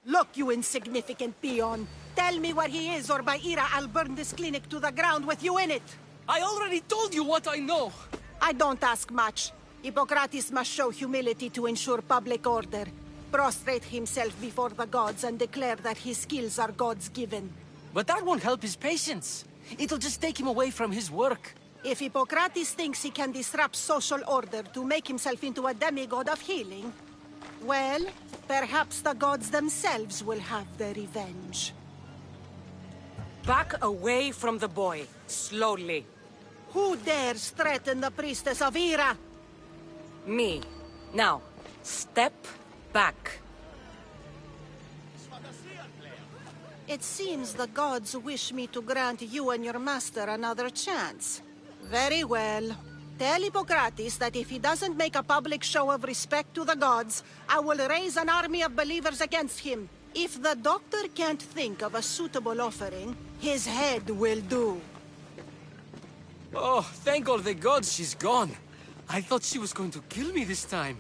Look, you insignificant peon. Tell me where he is, or by Ira, I'll burn this clinic to the ground with you in it. I already told you what I know. I don't ask much. Hippocrates must show humility to ensure public order. Prostrate himself before the gods and declare that his skills are God's given. But that won't help his patients. It'll just take him away from his work. If Hippocrates thinks he can disrupt social order to make himself into a demigod of healing, well, perhaps the gods themselves will have their revenge. Back away from the boy, slowly. Who dares threaten the priestess of Ira? Me. Now, step back. It seems the gods wish me to grant you and your master another chance. Very well. Tell Hippocrates that if he doesn't make a public show of respect to the gods, I will raise an army of believers against him. If the doctor can't think of a suitable offering, his head will do. Oh, thank all the gods she's gone. I thought she was going to kill me this time.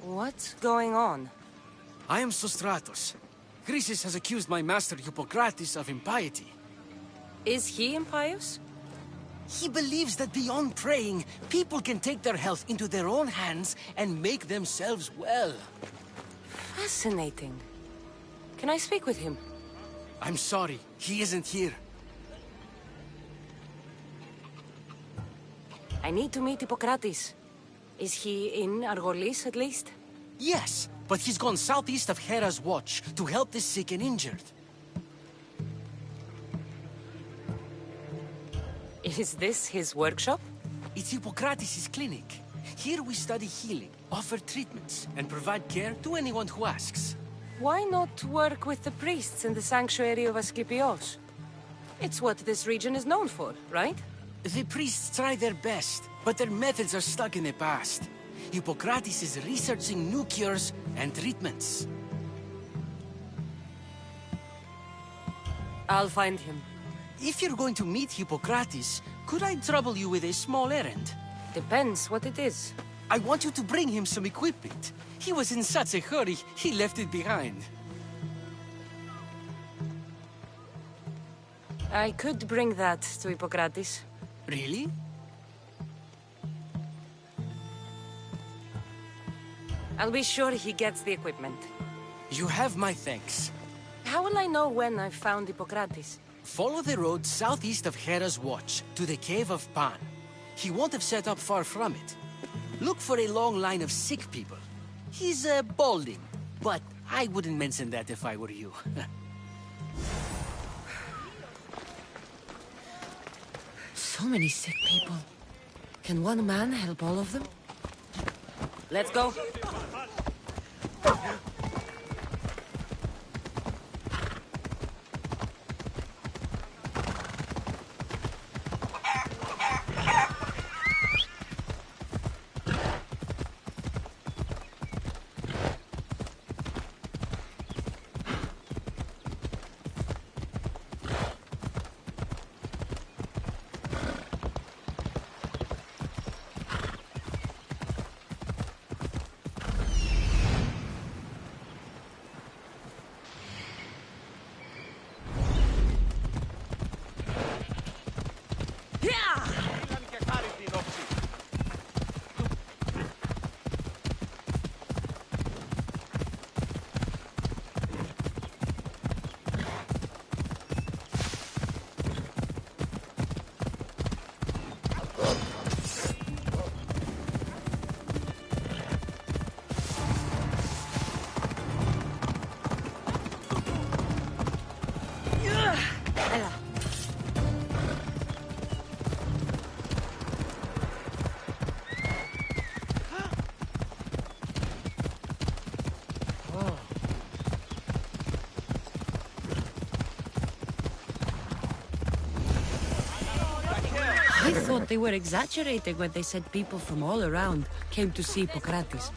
What's going on? I am Sostratos. Chrysis has accused my master Hippocrates of impiety. Is he impious? He believes that beyond praying, people can take their health into their own hands and make themselves well. Fascinating. Can I speak with him? I'm sorry, he isn't here. I need to meet Hippocrates. Is he in Argolis, at least? Yes, but he's gone southeast of Hera's Watch to help the sick and injured. Is this his workshop? It's Hippocrates' clinic. Here we study healing, offer treatments, and provide care to anyone who asks. Why not work with the priests in the sanctuary of Asclepios? It's what this region is known for, right? The priests try their best, but their methods are stuck in the past. Hippocrates is researching new cures and treatments. I'll find him. If you're going to meet Hippocrates, could I trouble you with a small errand? Depends what it is. I want you to bring him some equipment. He was in such a hurry, he left it behind. I could bring that to Hippocrates. Really? I'll be sure he gets the equipment. You have my thanks. How will I know when I've found Hippocrates? Follow the road southeast of Hera's Watch, to the Cave of Pan. He won't have set up far from it. Look for a long line of sick people. He's, balding, but I wouldn't mention that if I were you. So many sick people. Can one man help all of them? Let's go. thought they were exaggerating when they said people from all around came to see Hippocrates.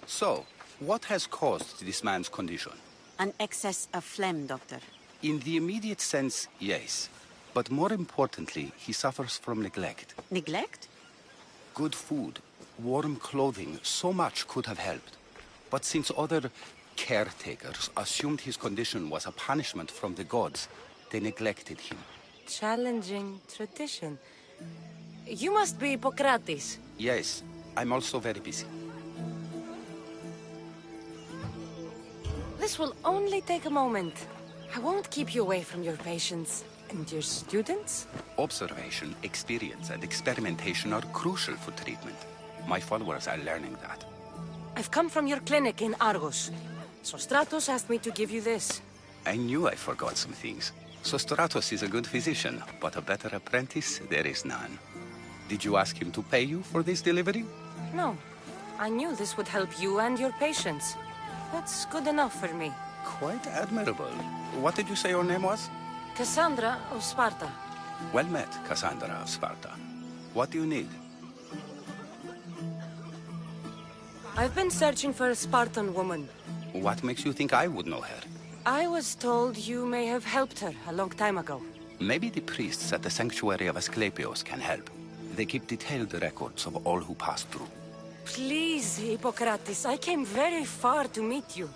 So, what has caused this man's condition? An excess of phlegm, Doctor. In the immediate sense, yes. But more importantly, he suffers from neglect. Neglect? Good food, warm clothing, so much could have helped. But since other caretakers assumed his condition was a punishment from the gods, they neglected him. Challenging tradition. You must be Hippocrates. Yes, I'm also very busy. This will only take a moment. I won't keep you away from your patients. And your students? Observation, experience, and experimentation are crucial for treatment. My followers are learning that. I've come from your clinic in Argos. So Stratos asked me to give you this. I knew I forgot some things. So Stratos is a good physician, but a better apprentice there is none. Did you ask him to pay you for this delivery? No. I knew this would help you and your patients. That's good enough for me. Quite admirable. What did you say your name was? Cassandra of Sparta. Well met, Cassandra of Sparta. What do you need? I've been searching for a Spartan woman. What makes you think I would know her? I was told you may have helped her a long time ago. Maybe the priests at the sanctuary of Asclepios can help. They keep detailed records of all who pass through. Please, Hippocrates, I came very far to meet you.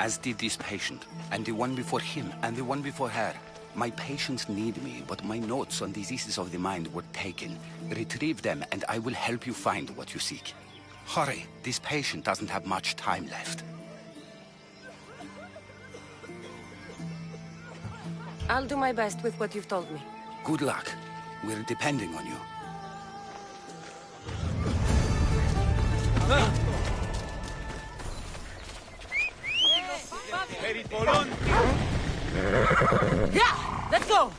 As did this patient, and the one before him, and the one before her. My patients need me, but my notes on diseases of the mind were taken. Retrieve them, and I will help you find what you seek. Hurry, this patient doesn't have much time left. I'll do my best with what you've told me. Good luck. We're depending on you. Yeah! Let's go!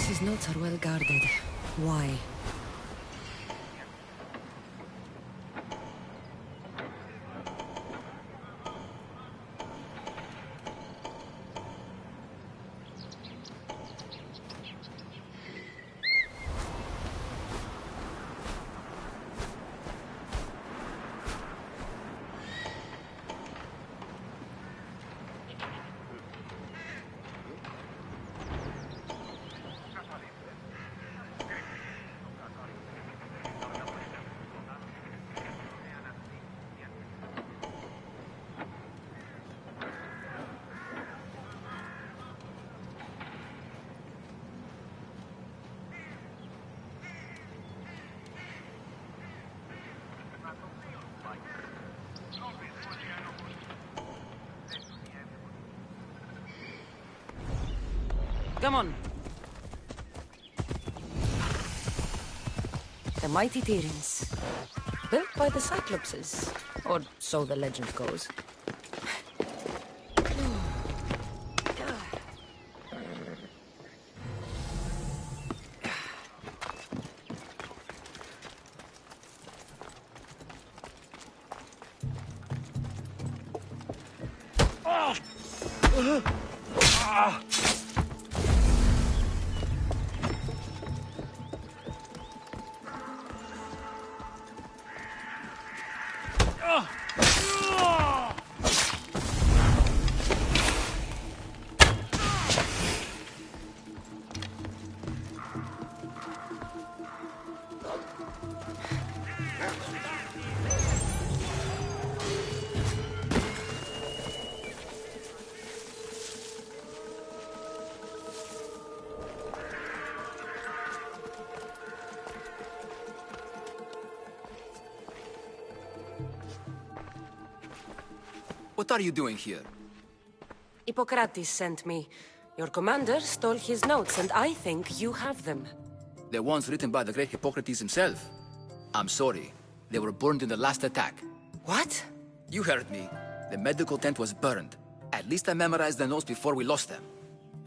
His notes are well guarded. Why? Come on. The mighty Tyrants. Built by the Cyclopses. Or so the legend goes. What are you doing here? Hippocrates sent me. Your commander stole his notes, and I think you have them. The ones written by the great Hippocrates himself. I'm sorry. They were burned in the last attack. What? You heard me. The medical tent was burned. At least I memorized the notes before we lost them.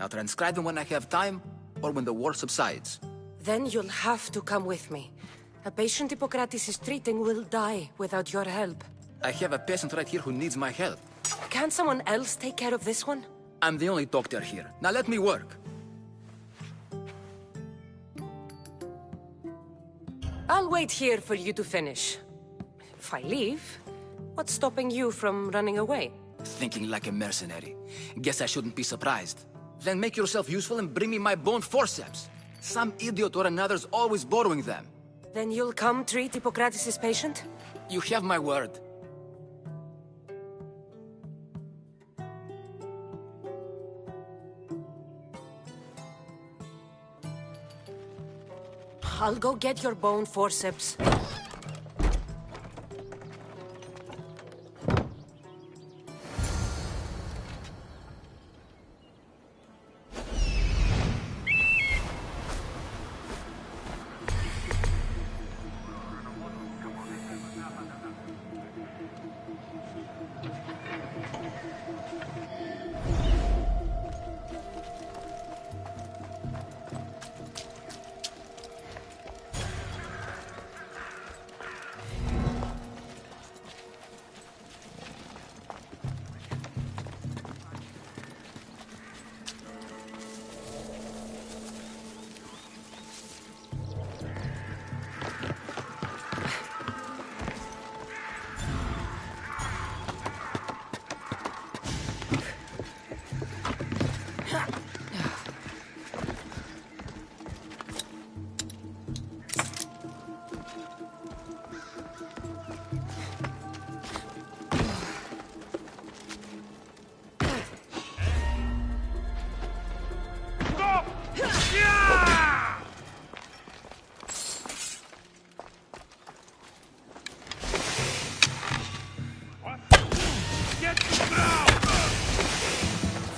I'll transcribe them when I have time, or when the war subsides. Then you'll have to come with me. A patient Hippocrates is treating will die without your help. I have a patient right here who needs my help. Can't someone else take care of this one? I'm the only doctor here. Now let me work. I'll wait here for you to finish. If I leave, what's stopping you from running away? Thinking like a mercenary. Guess I shouldn't be surprised. Then make yourself useful and bring me my bone forceps. Some idiot or another's always borrowing them. Then you'll come treat Hippocrates' patient? You have my word. I'll go get your bone forceps.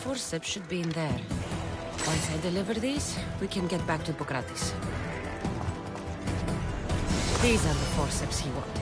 Forceps should be in there. Once I deliver these, we can get back to Hippocrates. These are the forceps he wanted.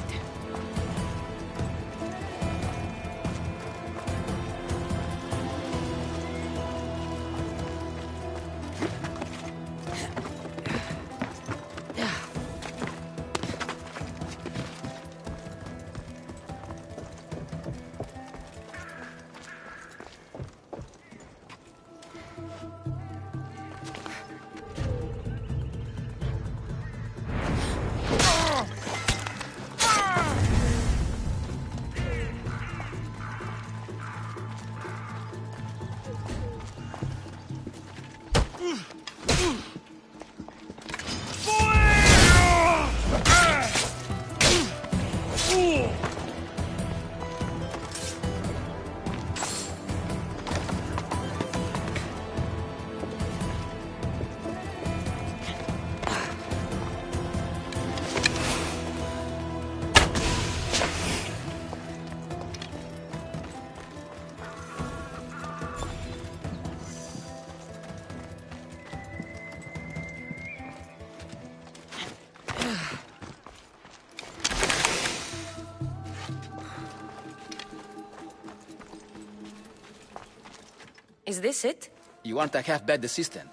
Is this it? You aren't a half-bad assistant.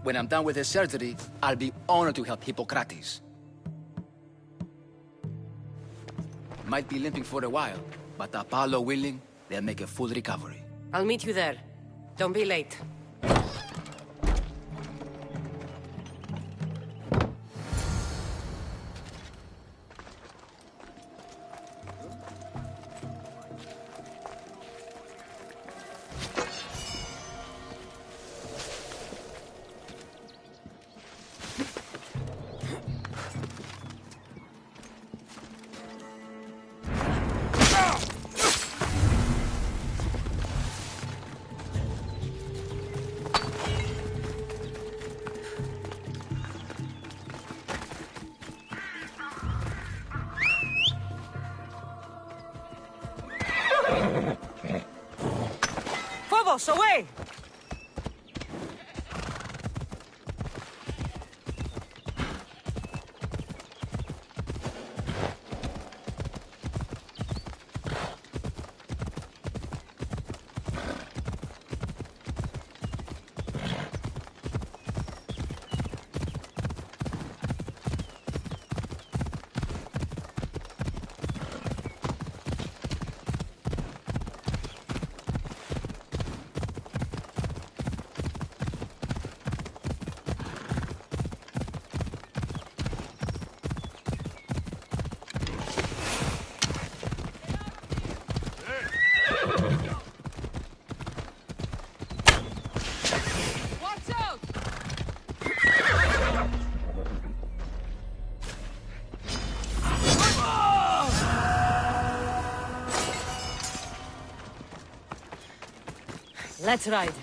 When I'm done with the surgery, I'll be honored to help Hippocrates. Might be limping for a while, but Apollo willing, they'll make a full recovery. I'll meet you there. Don't be late. Phobos, away! Let's ride.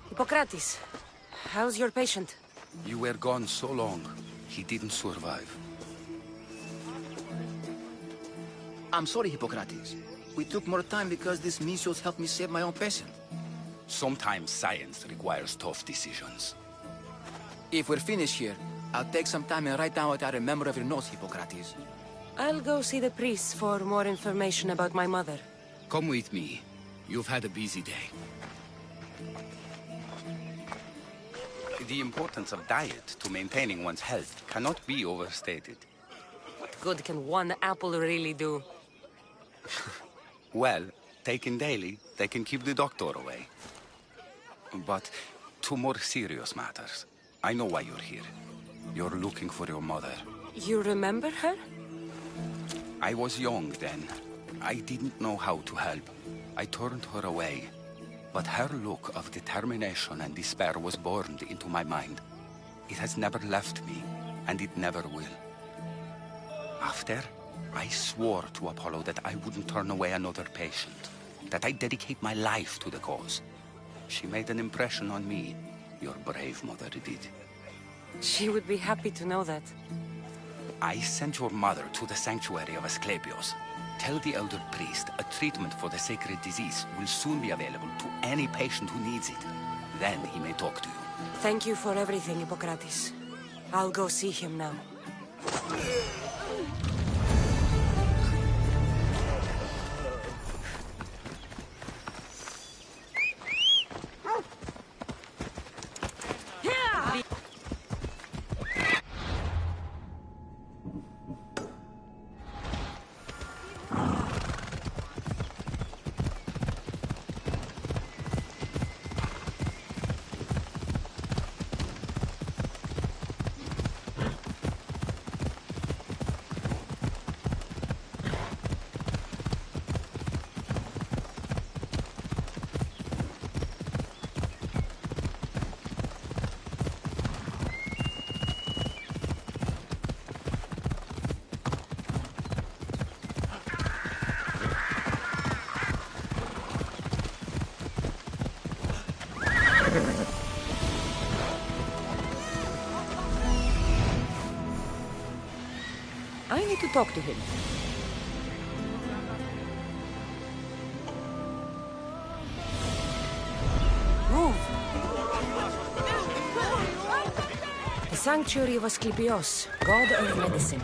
Hippocrates, how's your patient? You were gone so long, he didn't survive. I'm sorry, Hippocrates. We took more time because this measles helped me save my own patient. Sometimes science requires tough decisions. If we're finished here, I'll take some time and write down what I remember of your notes, Hippocrates. I'll go see the priest for more information about my mother. Come with me. You've had a busy day. The importance of diet to maintaining one's health cannot be overstated. What good can one apple really do? Well, taken daily, they can keep the doctor away. But to more serious matters. I know why you're here. You're looking for your mother. You remember her? I was young then. I didn't know how to help. I turned her away. But her look of determination and despair was burned into my mind. It has never left me, and it never will. After, I swore to Apollo that I wouldn't turn away another patient, that I'd dedicate my life to the cause. She made an impression on me. Your brave mother did. She would be happy to know that. I sent your mother to the sanctuary of Asclepios. Tell the elder priest a treatment for the sacred disease will soon be available to any patient who needs it. Then he may talk to you. Thank you for everything, Hippocrates. I'll go see him now. I need to talk to him. Move! The Sanctuary of Asclepios, god of medicine.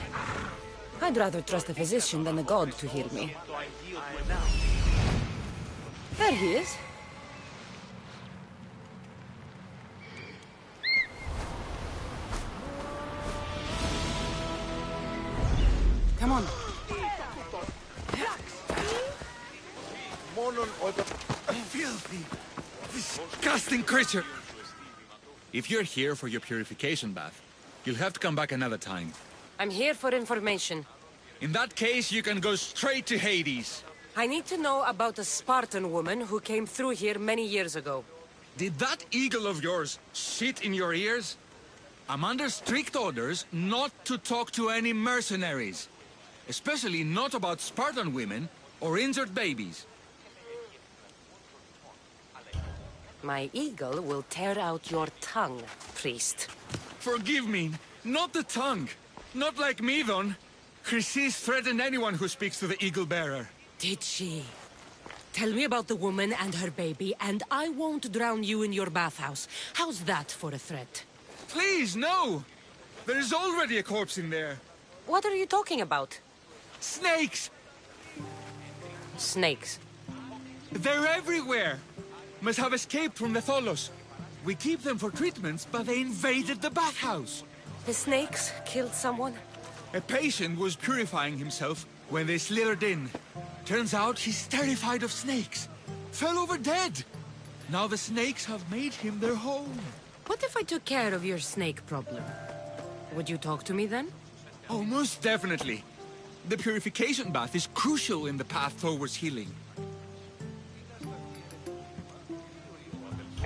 I'd rather trust a physician than a god to heal me. There he is. on. Filthy, disgusting creature! If you're here for your purification bath, you'll have to come back another time. I'm here for information. In that case, you can go straight to Hades. I need to know about a Spartan woman who came through here many years ago. Did that eagle of yours shit in your ears? I'm under strict orders not to talk to any mercenaries. Especially not about Spartan women or injured babies. My eagle will tear out your tongue, priest. Forgive me, not the tongue. Not like Midon. Chrysis threatened anyone who speaks to the eagle bearer. Did she? Tell me about the woman and her baby, and I won't drown you in your bathhouse. How's that for a threat? Please, no! There's already a corpse in there. What are you talking about? Snakes! Snakes. They're everywhere! Must have escaped from the Tholos. We keep them for treatments, but they invaded the bathhouse. The snakes killed someone? A patient was purifying himself when they slithered in. Turns out he's terrified of snakes. Fell over dead. Now the snakes have made him their home. What if I took care of your snake problem? Would you talk to me then? Oh, most definitely. The purification bath is crucial in the path towards healing.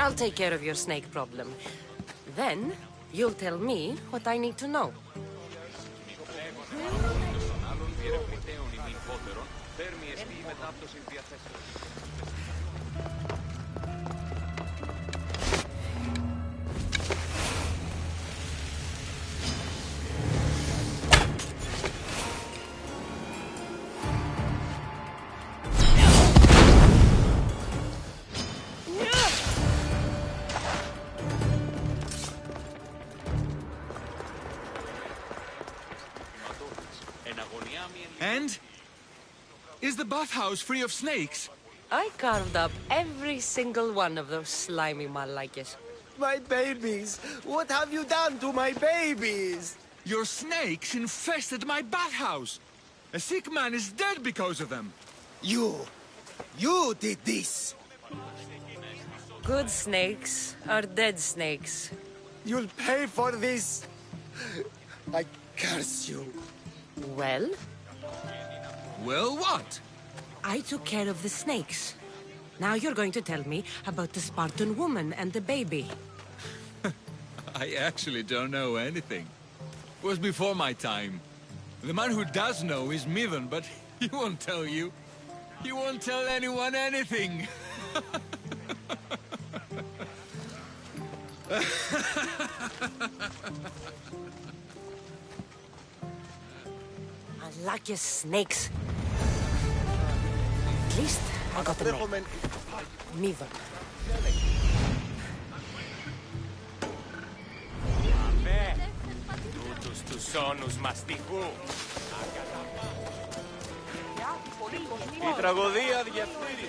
I'll take care of your snake problem. Then, you'll tell me what I need to know. And? Is the bathhouse free of snakes? I carved up every single one of those slimy malakes. My babies! What have you done to my babies? Your snakes infested my bathhouse! A sick man is dead because of them! You did this! Good snakes are dead snakes. You'll pay for this! I curse you. Well, Well, what? I took care of the snakes. Now you're going to tell me about the Spartan woman and the baby. I actually don't know anything. It was before my time. The man who does know is Midon, but he won't tell you. He won't tell anyone anything. I like your snakes. At least I got the name. Midon. Τούτους τους όνους μαστιγού. Η τραγωδία διαφθείρει.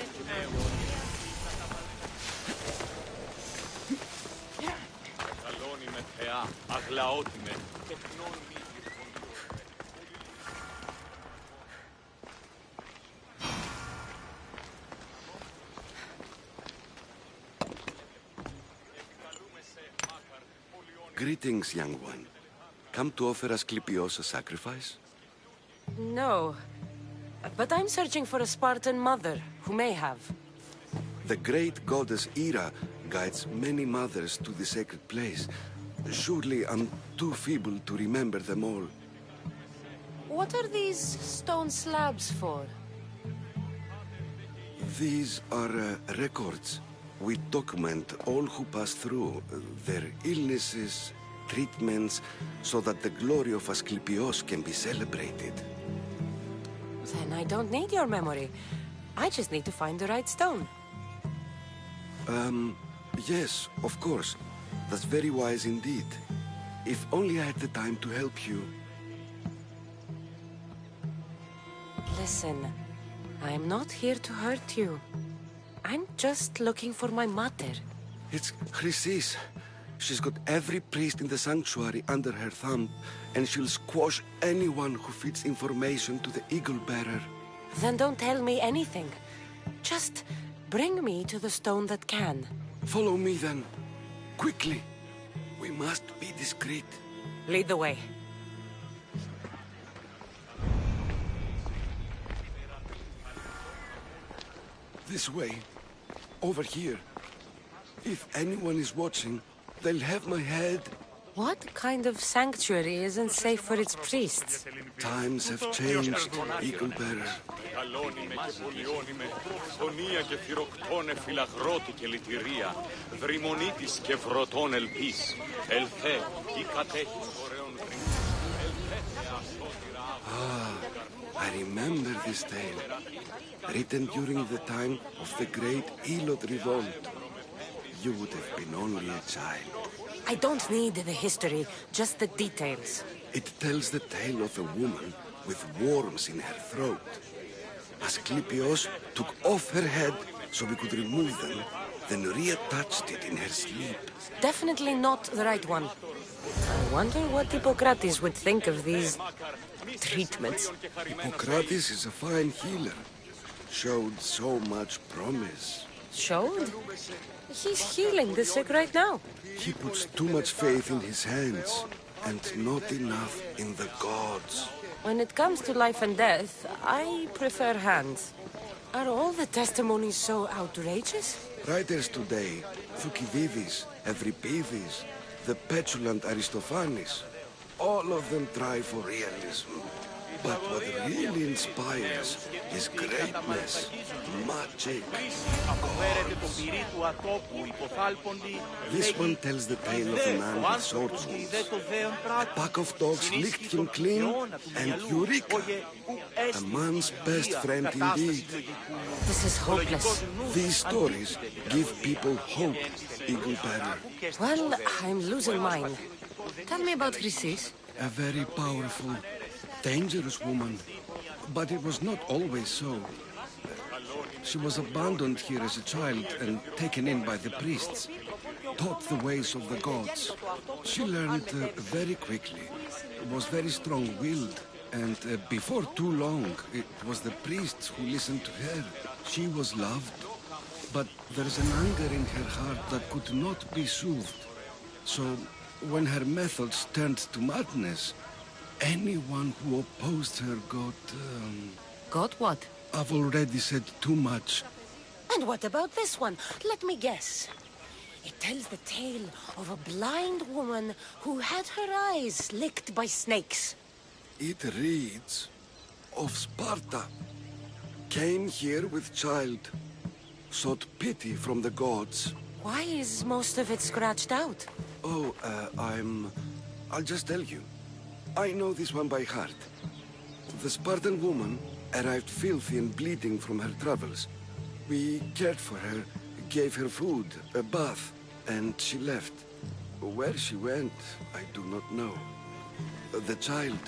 Μεγαλώνει με θεά, αγλαότιμε, τεχνών μη. Greetings, young one. Come to offer Asclepios a sacrifice? No. But I'm searching for a Spartan mother who may have. The great goddess Hera guides many mothers to the sacred place. Surely I'm too feeble to remember them all. What are these stone slabs for? These are records. We document all who pass through, their illnesses, treatments, so that the glory of Asclepios can be celebrated. Then I don't need your memory. I just need to find the right stone. Yes, of course. That's very wise indeed. If only I had the time to help you. Listen, I'm not here to hurt you. I'm just looking for my mother. It's Chrysis. She's got every priest in the sanctuary under her thumb, and she'll squash anyone who feeds information to the Eagle Bearer. Then don't tell me anything. Just bring me to the stone that can. Follow me then. Quickly. We must be discreet. Lead the way. This way. Over here. If anyone is watching, they'll have my head. What kind of sanctuary isn't safe for its priests? Times have changed, Eagle Bearer. Καλώνει με και πολιώνει με, φωνία και θυροκτώνε φυλαγρώτη και λυτηρία, δρυμονίτης και βρωτών ελπίς, ελθέ, ή κατέχεις ωραίων I remember this tale. Written during the time of the great allot revolt. You would have been only a child. I don't need the history, just the details. It tells the tale of a woman with worms in her throat. Asclepios took off her head so we could remove them, then reattached it in her sleep. Definitely not the right one. I wonder what Hippocrates would think of these treatments. Hippocrates is a fine healer. Showed so much promise. Showed? He's healing the sick right now. He puts too much faith in his hands, and not enough in the gods. When it comes to life and death, I prefer hands. Are all the testimonies so outrageous? Writers today, Thucydides, Euripides, the petulant Aristophanes, all of them try for realism. But what really inspires is greatness, magic, gods. This one tells the tale of a man with sword wounds. A pack of dogs licked him clean, and Eureka! A man's best friend indeed. This is hopeless. These stories give people hope, Eagle Bearer. Well, I'm losing mine. Tell me about Chrysis. A very powerful, dangerous woman. But it was not always so. She was abandoned here as a child and taken in by the priests. Taught the ways of the gods. She learned very quickly. Was very strong-willed. And before too long, it was the priests who listened to her. She was loved. But there's an anger in her heart that could not be soothed. So, when her methods turned to madness, anyone who opposed her got... Got what? I've already said too much. And what about this one? Let me guess. It tells the tale of a blind woman who had her eyes licked by snakes. It reads of Sparta. Came here with child. Sought pity from the gods. Why is most of it scratched out? Oh, I'll just tell you. I know this one by heart. The Spartan woman arrived filthy and bleeding from her travels. We cared for her, gave her food, a bath, and she left. Where she went, I do not know. The child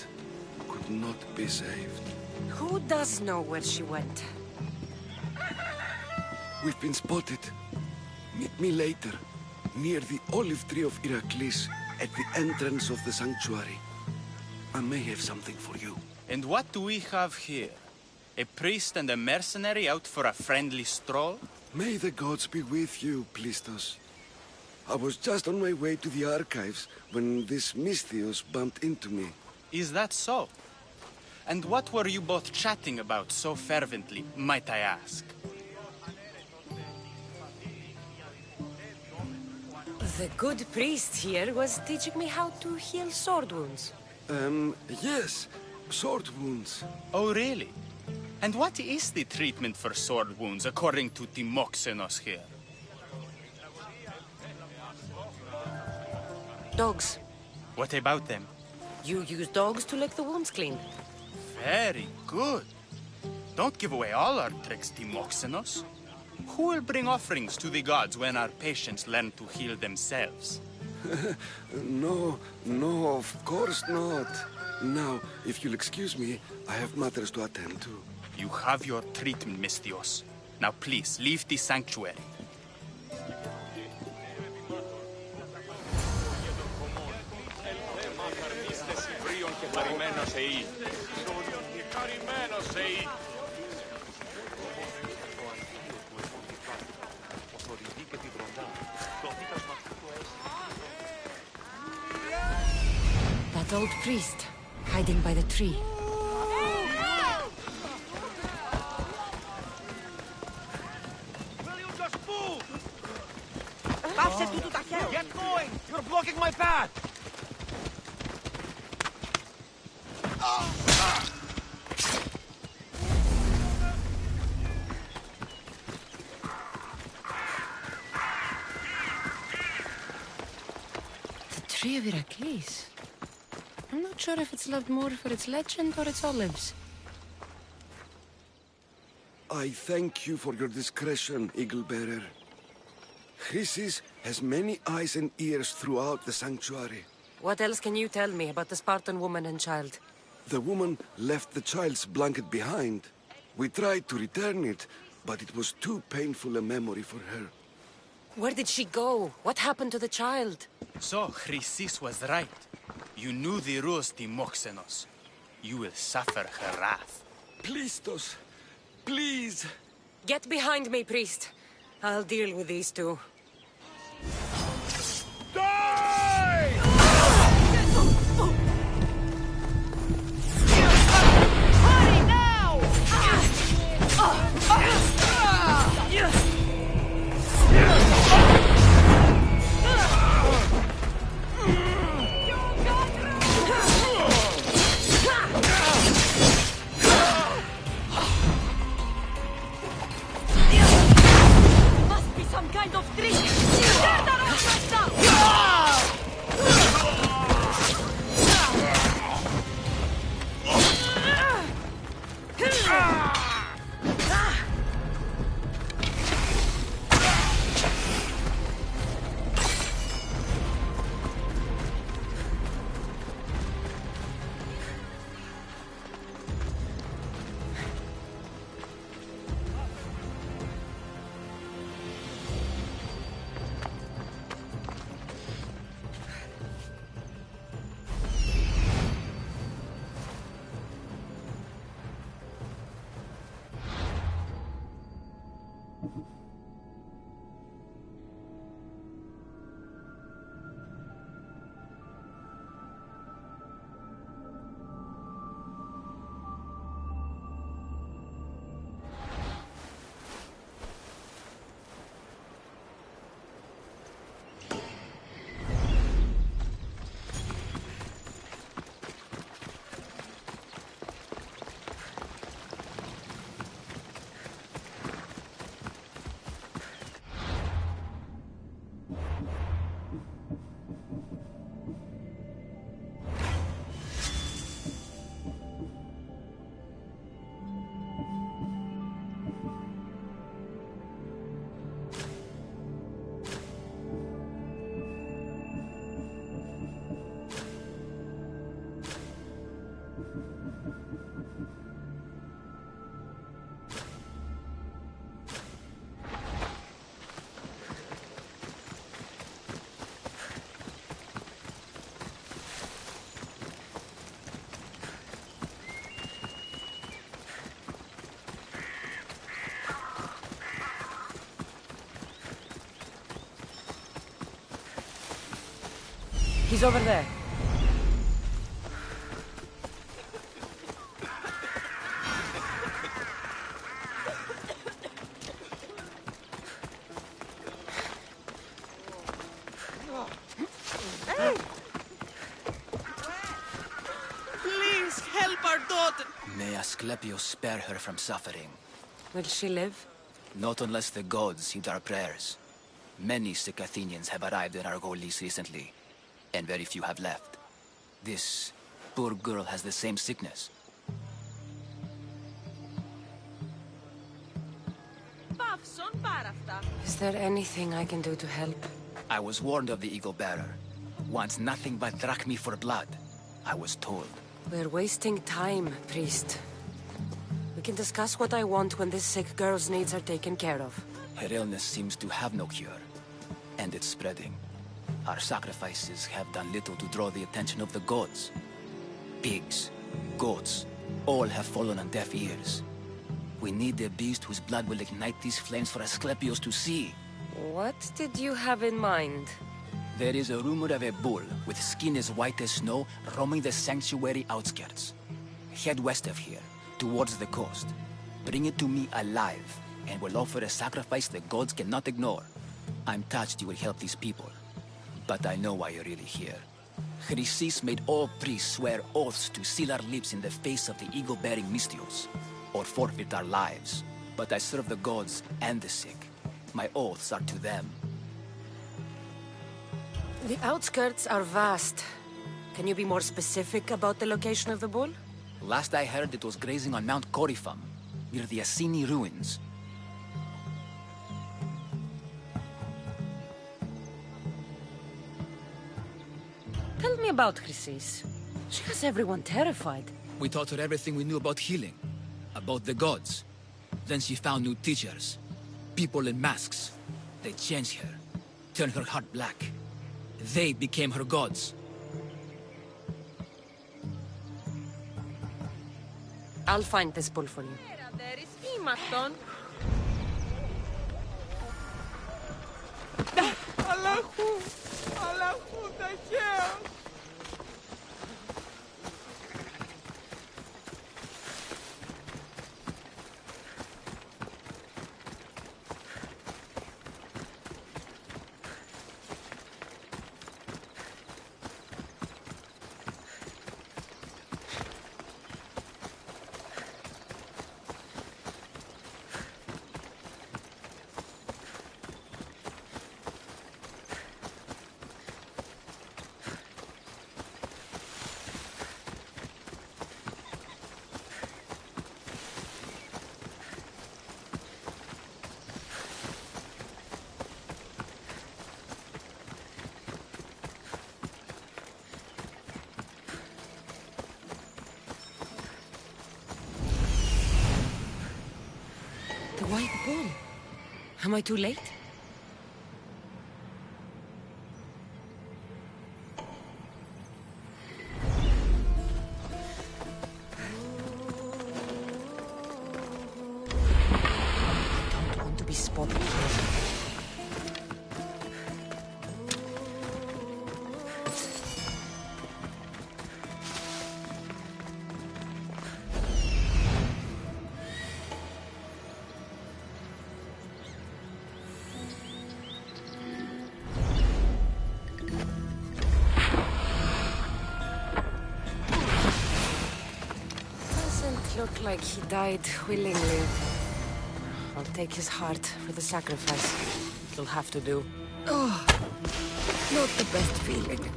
could not be saved. Who does know where she went? We've been spotted. Meet me later, near the olive tree of Iraklis, at the entrance of the sanctuary. I may have something for you. And what do we have here? A priest and a mercenary out for a friendly stroll? May the gods be with you, Plistos. I was just on my way to the archives when this Misthios bumped into me. Is that so? And what were you both chatting about so fervently, might I ask? The good priest here was teaching me how to heal sword wounds. Yes. Sword wounds. Oh, really? And what is the treatment for sword wounds, according to Timoxenos here? Dogs. What about them? You use dogs to lick the wounds clean. Very good. Don't give away all our tricks, Timoxenos. Who will bring offerings to the gods when our patients learn to heal themselves? No, of course not. Now, if you'll excuse me, I have matters to attend to. You have your treatment, Misthios. Now please, leave the sanctuary. Χαρημένος εί. Χαρημένος εί. That old priest, hiding by the tree. Will you just move? Get going! You're blocking my path! The tree of Iraklis. I'm not sure if it's loved more for its legend or its olives. I thank you for your discretion, Eagle Bearer. Chrysis has many eyes and ears throughout the sanctuary. What else can you tell me about the Spartan woman and child? The woman left the child's blanket behind. We tried to return it, but it was too painful a memory for her. Where did she go? What happened to the child? So, Chrysis was right. You knew the rules, Timoxenos. You will suffer her wrath. Plistos, please. Get behind me, priest. I'll deal with these two. He's over there. Please help our daughter! May Asclepius spare her from suffering. Will she live? Not unless the gods heed our prayers. Many sick Athenians have arrived in Argolis recently, and very few have left. This poor girl has the same sickness. Is there anything I can do to help? I was warned of the Eagle Bearer. Wants nothing but drachmi for blood. I was told. We're wasting time, priest. We can discuss what I want when this sick girl's needs are taken care of. Her illness seems to have no cure, and it's spreading. Our sacrifices have done little to draw the attention of the gods. Pigs, goats, all have fallen on deaf ears. We need the beast whose blood will ignite these flames for Asclepius to see. What did you have in mind? There is a rumor of a bull with skin as white as snow roaming the sanctuary outskirts. Head west of here, towards the coast. Bring it to me alive, and we'll offer a sacrifice the gods cannot ignore. I'm touched you will help these people, but I know why you're really here. Chrysis made all priests swear oaths to seal our lips in the face of the eagle-bearing Mystios, or forfeit our lives. But I serve the gods and the sick. My oaths are to them. The outskirts are vast. Can you be more specific about the location of the bull? Last I heard, it was grazing on Mount Corifum, near the Assini ruins. Tell me about Chrysis. She has everyone terrified. We taught her everything we knew about healing, about the gods. Then she found new teachers, people in masks. They changed her, turned her heart black. They became her gods. I'll find this bull for you. The white bull. Am I too late? I don't want to be spotted here. Look like he died willingly. I'll take his heart for the sacrifice. He'll have to do. Oh, not the best feeling.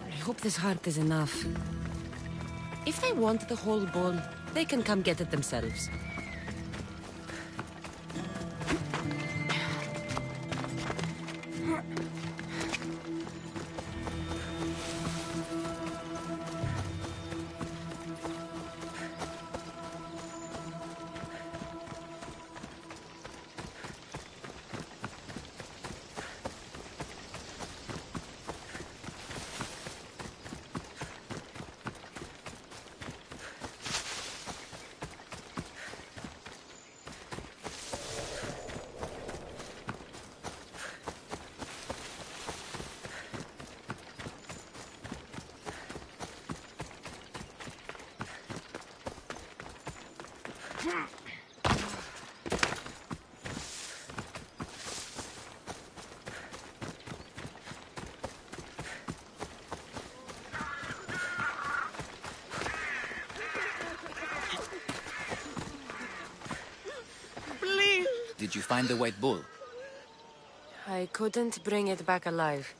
I hope this heart is enough. If they want the whole bull, they can come get it themselves. Did you find the white bull? I couldn't bring it back alive.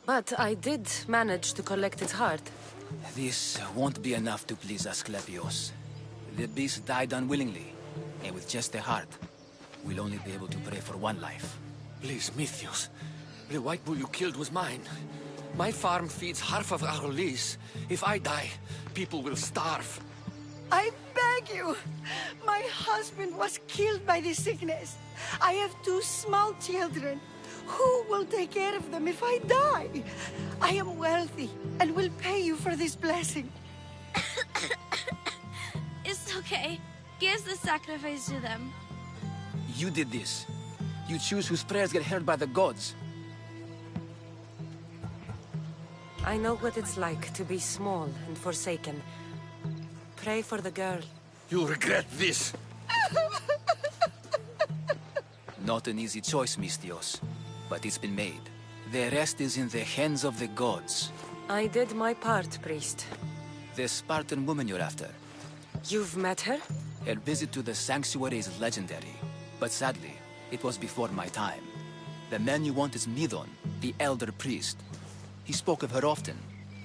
But I did manage to collect its heart. This won't be enough to please Asclepius. The beast died unwillingly, and with just a heart, we'll only be able to pray for one life. Please, Mythios. The white bull you killed was mine. My farm feeds half of our lease. If I die, people will starve. I beg you! My husband was killed by this sickness. I have 2 small children. Who will take care of them if I die? I am wealthy and will pay you for this blessing. It's okay. Give the sacrifice to them. You did this. You choose whose prayers get heard by the gods. I know what it's like to be small and forsaken. Pray for the girl. You'll regret this. Not an easy choice, Mystios, but it's been made. The rest is in the hands of the gods. I did my part, priest. The Spartan woman you're after. You've met her? Her visit to the sanctuary is legendary, but sadly, it was before my time. The man you want is Midon, the elder priest. He spoke of her often.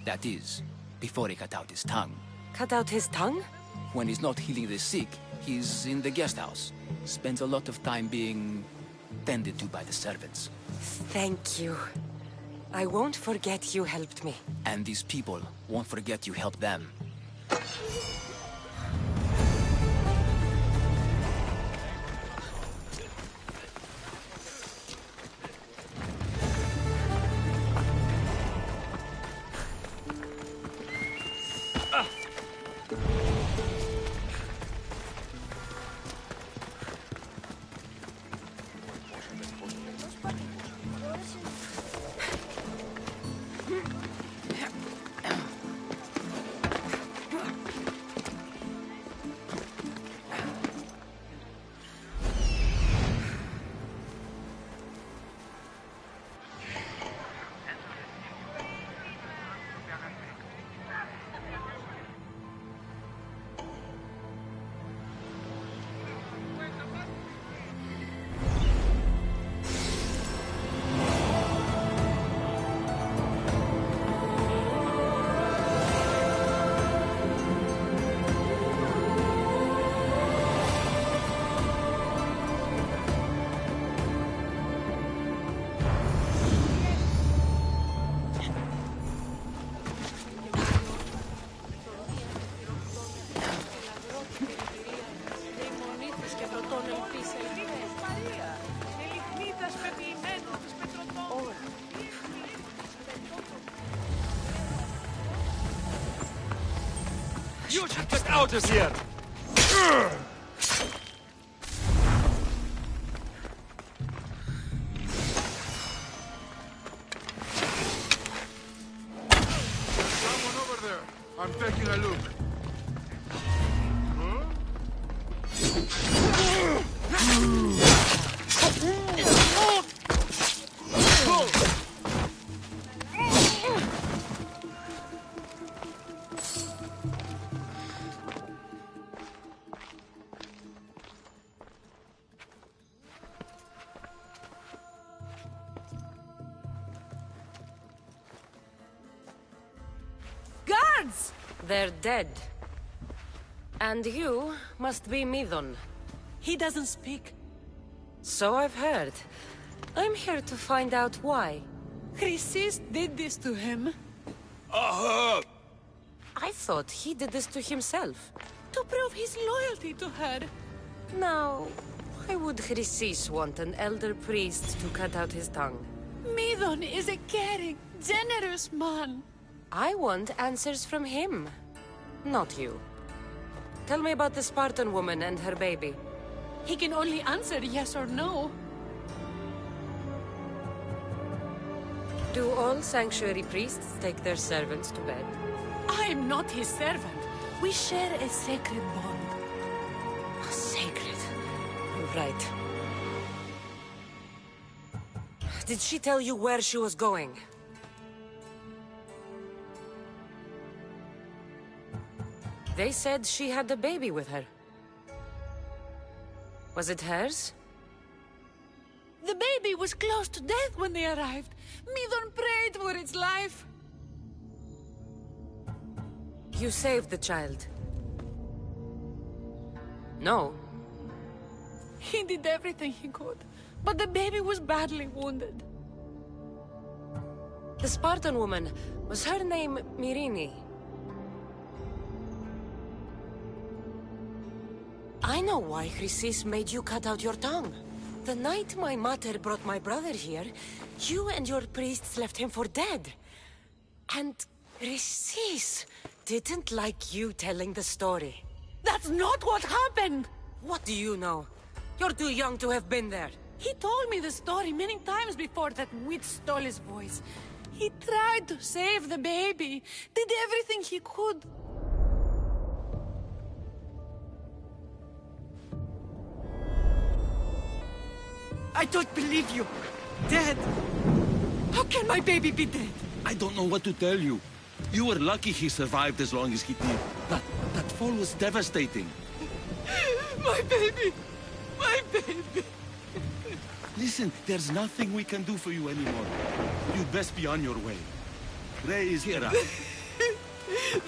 That is, before he cut out his tongue. Cut out his tongue? When he's not healing the sick, he's in the guest house. Spends a lot of time being tended to by the servants. Thank you. I won't forget you helped me. And these people won't forget you helped them. You should get out of here! Someone over there. I'm taking a look. Guards! They're dead. And you must be Midon. He doesn't speak. So I've heard. I'm here to find out why. Chrysis did this to him. I thought he did this to himself. To prove his loyalty to her. Now, why would Chrysis want an elder priest to cut out his tongue? Midon is a caring, generous man. I want answers from him, not you. Tell me about the Spartan woman and her baby. He can only answer yes or no. Do all sanctuary priests take their servants to bed? I am not his servant. We share a sacred bond. Sacred. Right. Did she tell you where she was going? They said she had a baby with her. Was it hers? The baby was close to death when they arrived. Midon prayed for its life. You saved the child. No? He did everything he could, but the baby was badly wounded. The Spartan woman, was her name Mirini? I know why Chrysis made you cut out your tongue. The night my mother brought my brother here, you and your priests left him for dead. And Chrysis didn't like you telling the story. That's not what happened! What do you know? You're too young to have been there. He told me the story many times before that witch stole his voice. He tried to save the baby, did everything he could. I don't believe you. Dead. How can my baby be dead? I don't know what to tell you. You were lucky he survived as long as he did. That fall was devastating. My baby! My baby! Listen, there's nothing we can do for you anymore. You'd best be on your way. Ray is here.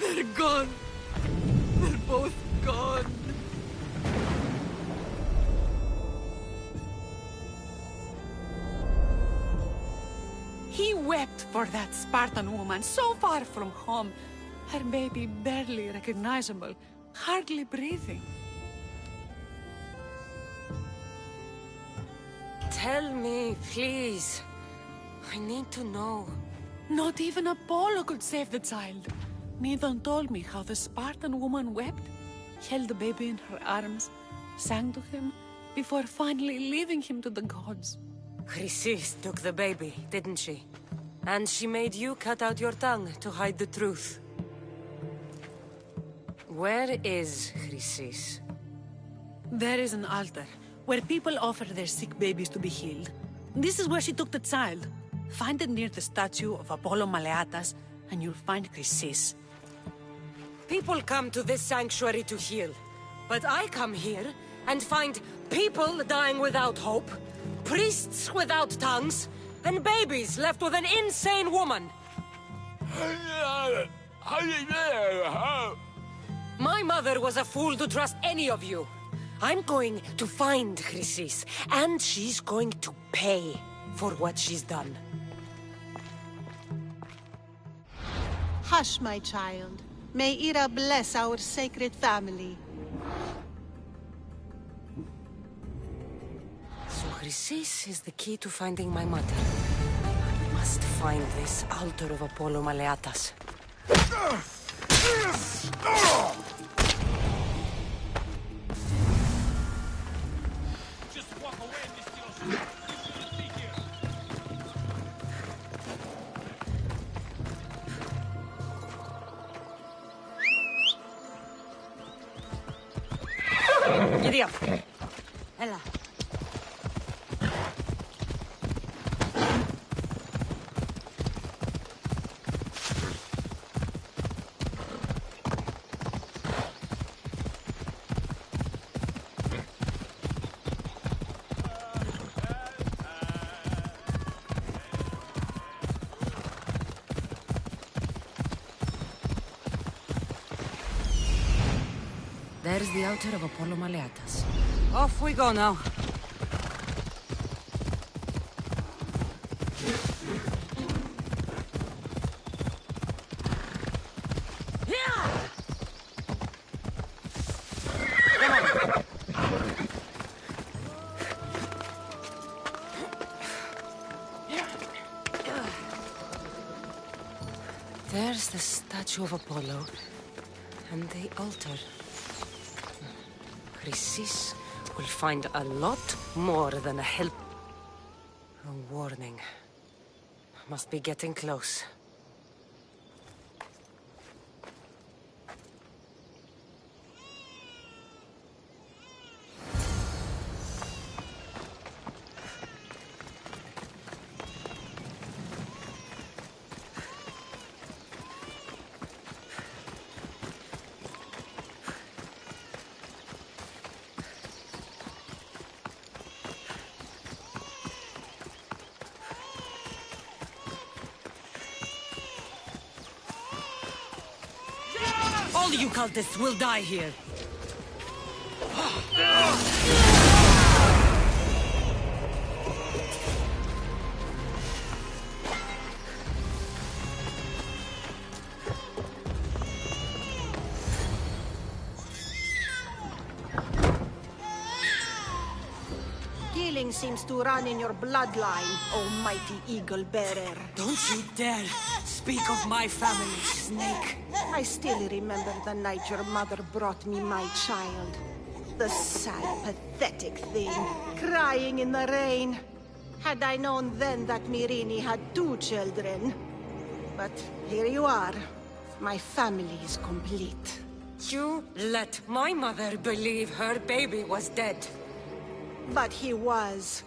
They're gone. They're both gone. He wept for that Spartan woman, so far from home. Her baby barely recognizable, hardly breathing. Tell me, please. I need to know. Not even Apollo could save the child. Medon told me how the Spartan woman wept, held the baby in her arms, sang to him, before finally leaving him to the gods. Chrysis took the baby, didn't she? And she made you cut out your tongue to hide the truth. Where is Chrysis? There is an altar, where people offer their sick babies to be healed. This is where she took the child. Find it near the statue of Apollo Maleatas, and you'll find Chrysis. People come to this sanctuary to heal. But I come here and find people dying without hope, priests without tongues, and babies left with an insane woman. My mother was a fool to trust any of you. I'm going to find Chrysis, and she's going to pay for what she's done. Hush, my child. May Ira bless our sacred family. So Chrysis is the key to finding my mother. I must find this altar of Apollo Maleatas. Giddy up. Ella. There's the altar of Apollo Maleatas. Off we go now. There's the statue of Apollo, and the altar. Chrysis will find a lot more than a help. A warning. Must be getting close. All you cultists will die here. Killing seems to run in your bloodline, almighty eagle bearer. Don't you dare speak of my family, Snake. I still remember the night your mother brought me my child. The sad, pathetic thing, crying in the rain. Had I known then that Mirini had 2 children. But here you are. My family is complete. You let my mother believe her baby was dead. But he was.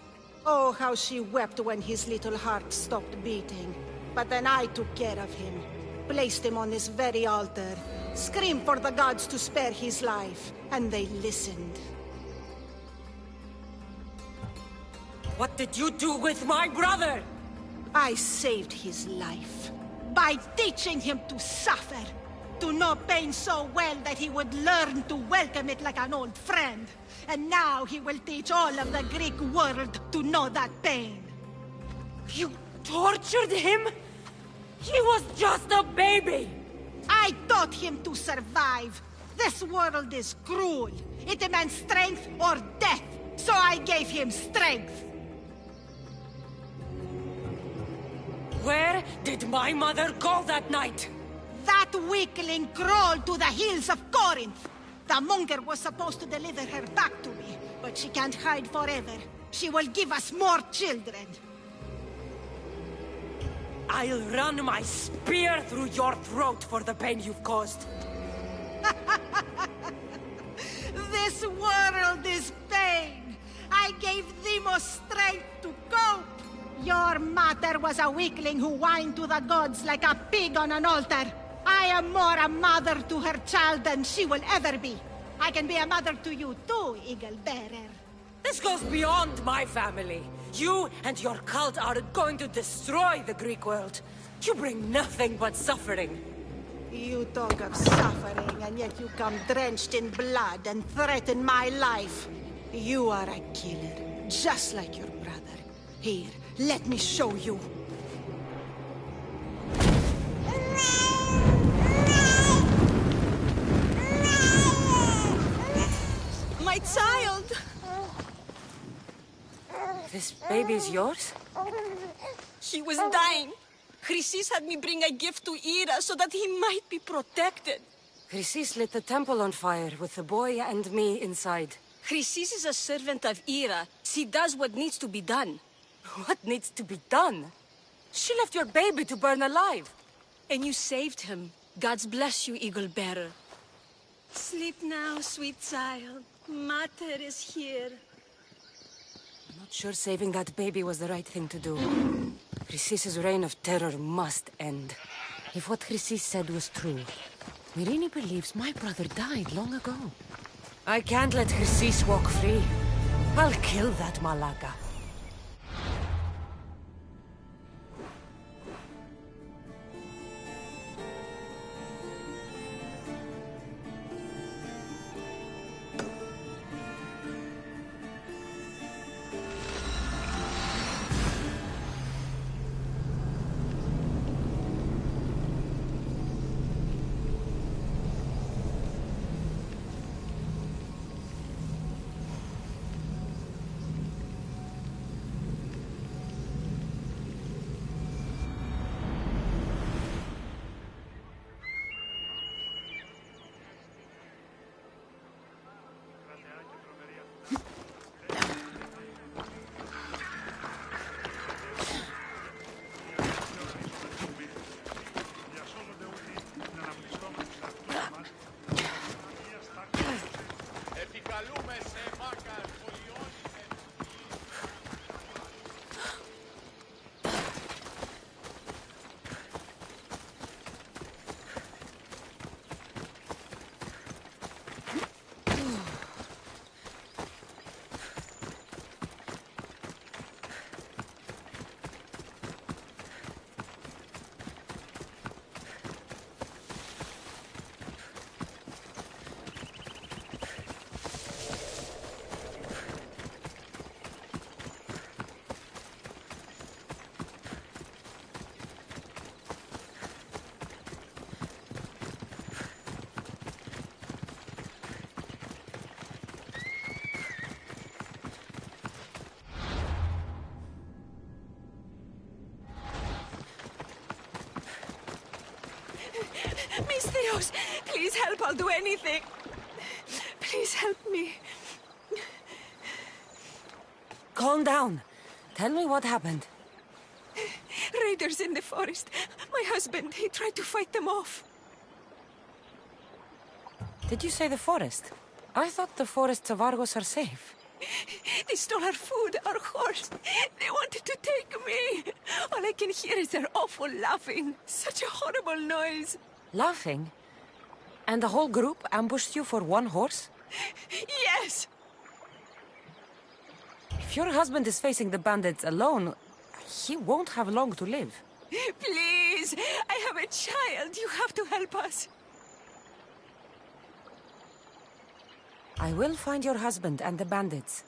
Oh, how she wept when his little heart stopped beating. But then I took care of him. Placed him on this very altar. Screamed for the gods to spare his life. And they listened. What did you do with my brother? I saved his life. By teaching him to suffer. To know pain so well that he would learn to welcome it like an old friend. And now he will teach all of the Greek world to know that pain. You tortured him? He was just a baby! I taught him to survive. This world is cruel. It demands strength or death. So I gave him strength. Where did my mother go that night? That weakling crawled to the hills of Corinth. The monger was supposed to deliver her back to me, but she can't hide forever. She will give us more children. I'll run my spear through your throat for the pain you've caused. This world is pain. I gave Demos strength to cope. Your mother was a weakling who whined to the gods like a pig on an altar. I am more a mother to her child than she will ever be. I can be a mother to you too, Eagle Bearer. This goes beyond my family. You and your cult are going to destroy the Greek world. You bring nothing but suffering. You talk of suffering, and yet you come drenched in blood and threaten my life. You are a killer, just like your brother. Here, let me show you. My child! This baby's yours? He was dying. Chrysis had me bring a gift to Ira so that he might be protected. Chrysis lit the temple on fire with the boy and me inside. Chrysis is a servant of Ira. She does what needs to be done. What needs to be done? She left your baby to burn alive. And you saved him. Gods bless you, Eagle Bearer. Sleep now, sweet child. Mater is here. I'm not sure saving that baby was the right thing to do. Chrysis' reign of terror must end. If what Chrysis said was true, Mirini believes my brother died long ago. I can't let Chrysis walk free. I'll kill that Malaka. Please help, I'll do anything. Please help me. Calm down. Tell me what happened. Raiders in the forest. My husband, he tried to fight them off. Did you say the forest? I thought the forests of Argos are safe. They stole our food, our horse. They wanted to take me. All I can hear is their awful laughing. Such a horrible noise. Laughing? And the whole group ambushed you for one horse? Yes! If your husband is facing the bandits alone, he won't have long to live. Please! I have a child. You have to help us. I will find your husband and the bandits.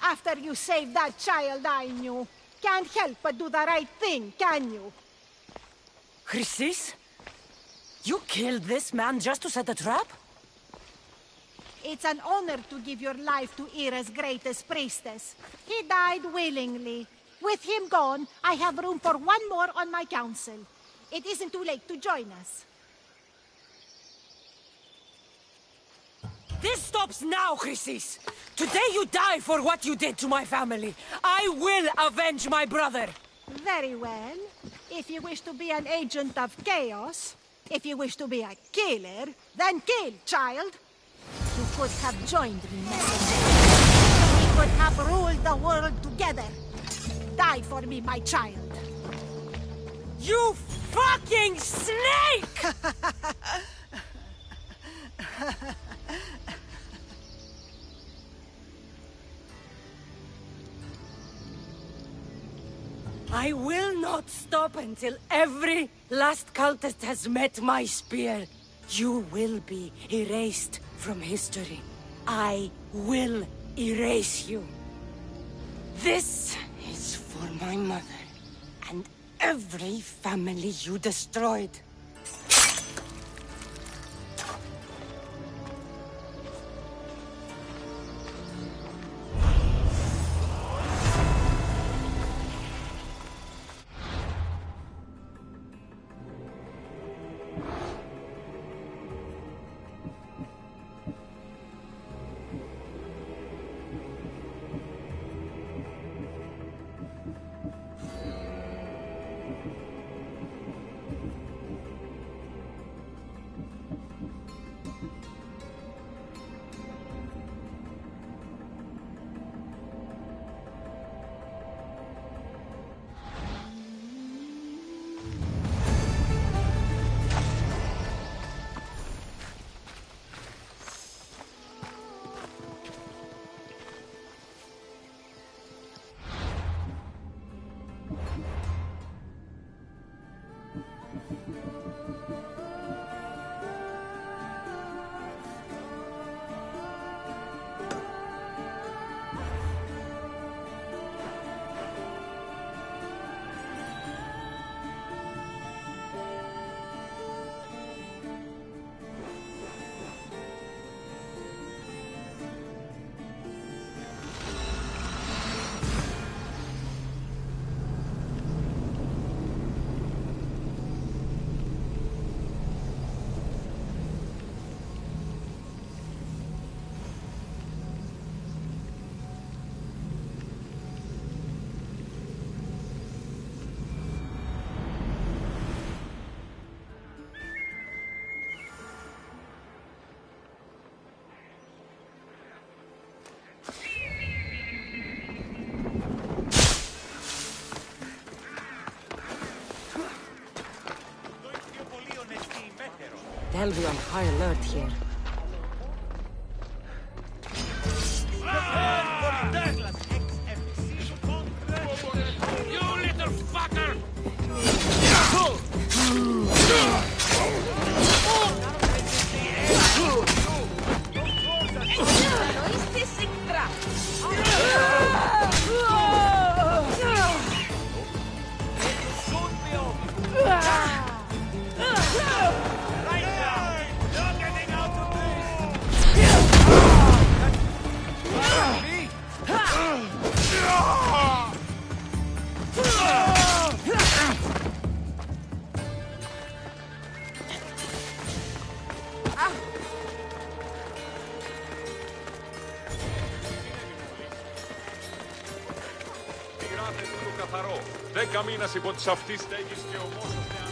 After you saved that child I knew, can't help but do the right thing, can you? Chrysis? You killed this man just to set a trap? It's an honor to give your life to Ira's greatest priestess. He died willingly. With him gone, I have room for one more on my council. It isn't too late to join us. This stops now, Chrysis! Today you die for what you did to my family. I will avenge my brother! Very well. If you wish to be an agent of chaos, if you wish to be a killer, then kill, child. You could have joined me, messenger. We could have ruled the world together. Die for me, my child. You fucking snake! I will not stop until every last cultist has met my spear. You will be erased from history. I will erase you. This is for my mother and every family you destroyed. I'll be on high alert here. You little fucker! Δέκα μήνας υπό της αυτής στέγης και ομόσαστε αν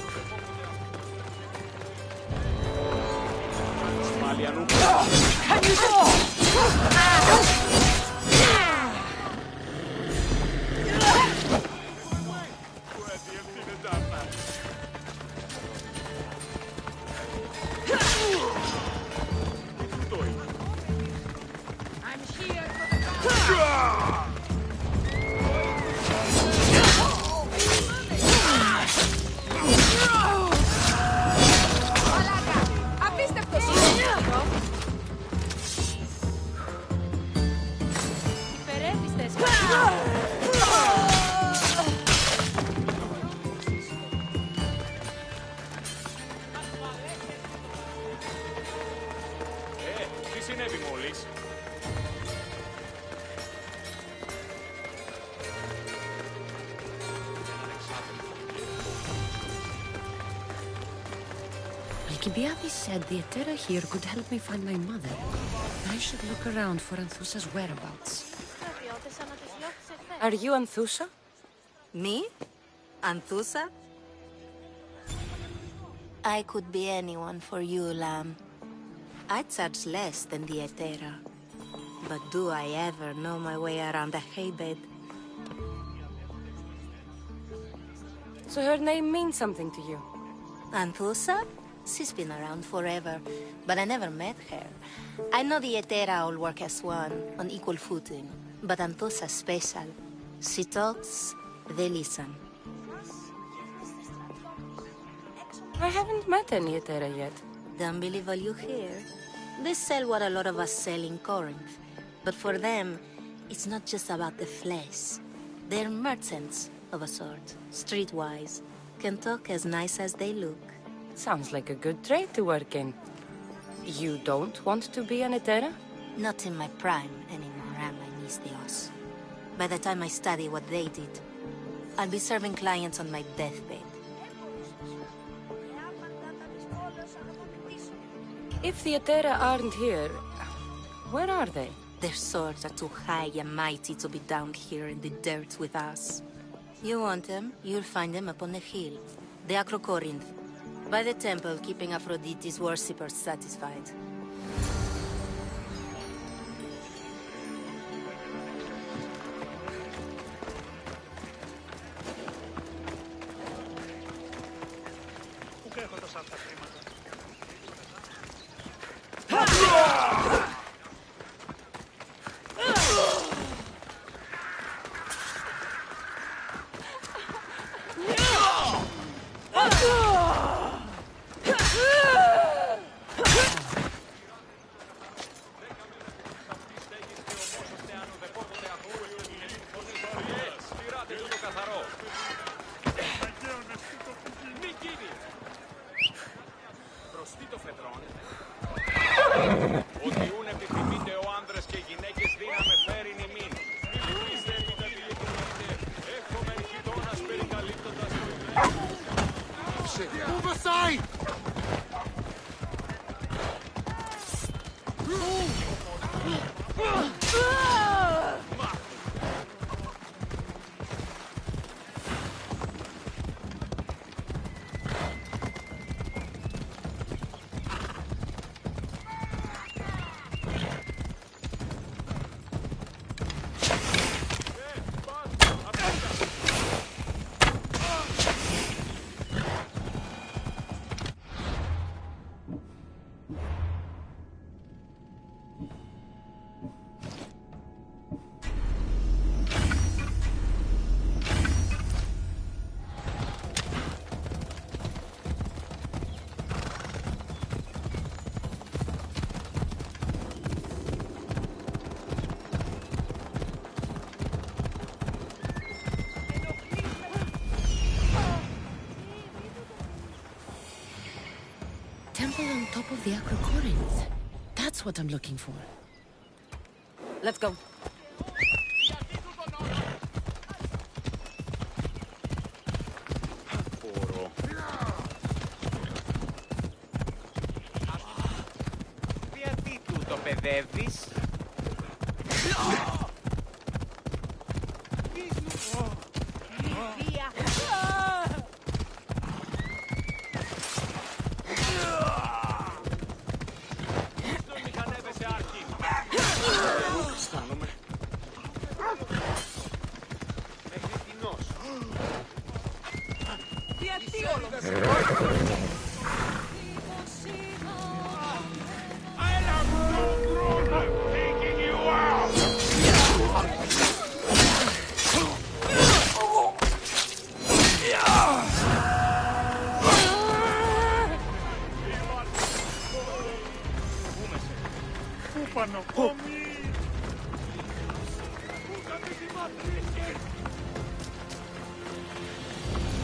τι συνέβη μόλις? GtaV said the Etera here could help me find my mother. I should look around for Anthusa's whereabouts. Are you Anthusa? Me? Anthusa? I could be anyone for you, Lamb. I charge less than the Etera. But do I ever know my way around a haybed? So her name means something to you? Anthusa? She's been around forever, but I never met her. I know the Etera all work as one, on equal footing. But Anthusa's special. She talks, they listen. I haven't met any Etera yet. Don't believe all you hear. They sell what a lot of us sell in Corinth. But for them, it's not just about the flesh. They're merchants, of a sort. Streetwise. Can talk as nice as they look. Sounds like a good trade to work in. You don't want to be an Etera? Not in my prime anymore, am I, Mistios? By the time I study what they did, I'll be serving clients on my deathbed. If the Etera aren't here, where are they? Their swords are too high and mighty to be down here in the dirt with us. You want them, you'll find them upon the hill. The Acro Corinth. By the temple, keeping Aphrodite's worshippers satisfied. Move aside! The Acrocorinth. That's what I'm looking for. Let's go. Γιατί τούτο παιδεύεις?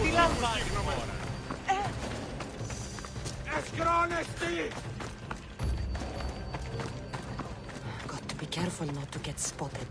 Τι λαμβάνει τώρα? Εσκρόνεστη! Got to be careful not to get spotted.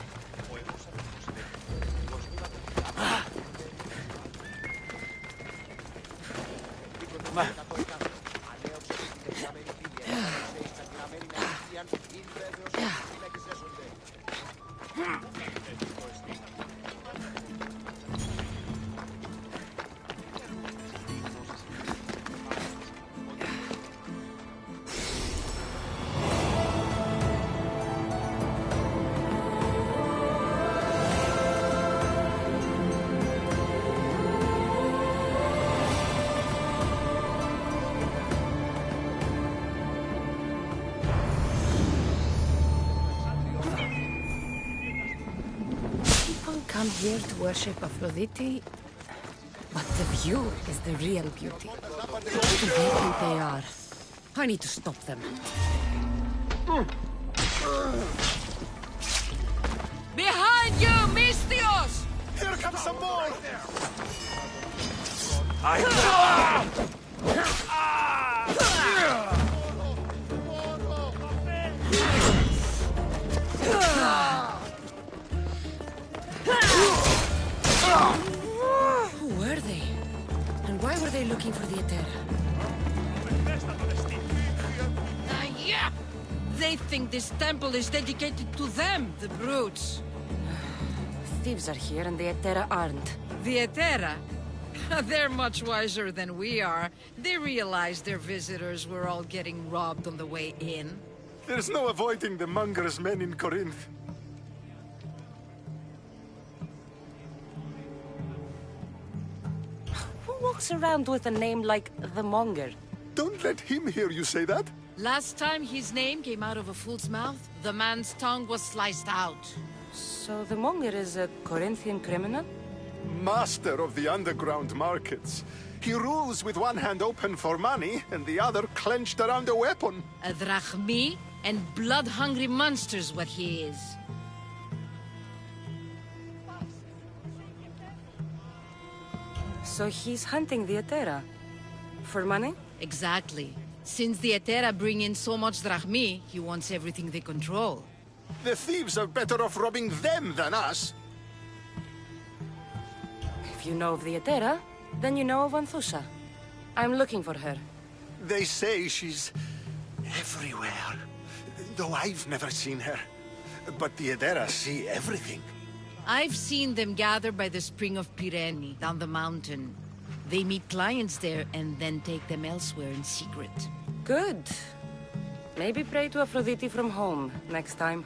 Come here to worship Aphrodite, but the view is the real beauty. Look how vacant they are. I need to stop them. Behind you, Mystios! Here comes some more! Who were they? And why were they looking for the Etera? Yeah! They think this temple is dedicated to them, the brutes. Thieves are here and the Etera aren't. The Etera? They're much wiser than we are. They realized their visitors were all getting robbed on the way in. There's no avoiding the monger's men in Corinth. Who walks around with a name like the Monger? Don't let him hear you say that. Last time his name came out of a fool's mouth, the man's tongue was sliced out. So the Monger is a Corinthian criminal? Master of the underground markets. He rules with one hand open for money and the other clenched around a weapon. A drachmi and blood-hungry monster's what he is. So he's hunting the Etera? For money? Exactly. Since the Etera bring in so much drachmi, he wants everything they control. The thieves are better off robbing them than us. If you know of the Etera, then you know of Anthusha. I'm looking for her. They say she's everywhere, though I've never seen her. But the Edera see everything. I've seen them gather by the spring of Pirene, down the mountain. They meet clients there and then take them elsewhere in secret. Good. Maybe pray to Aphrodite from home next time.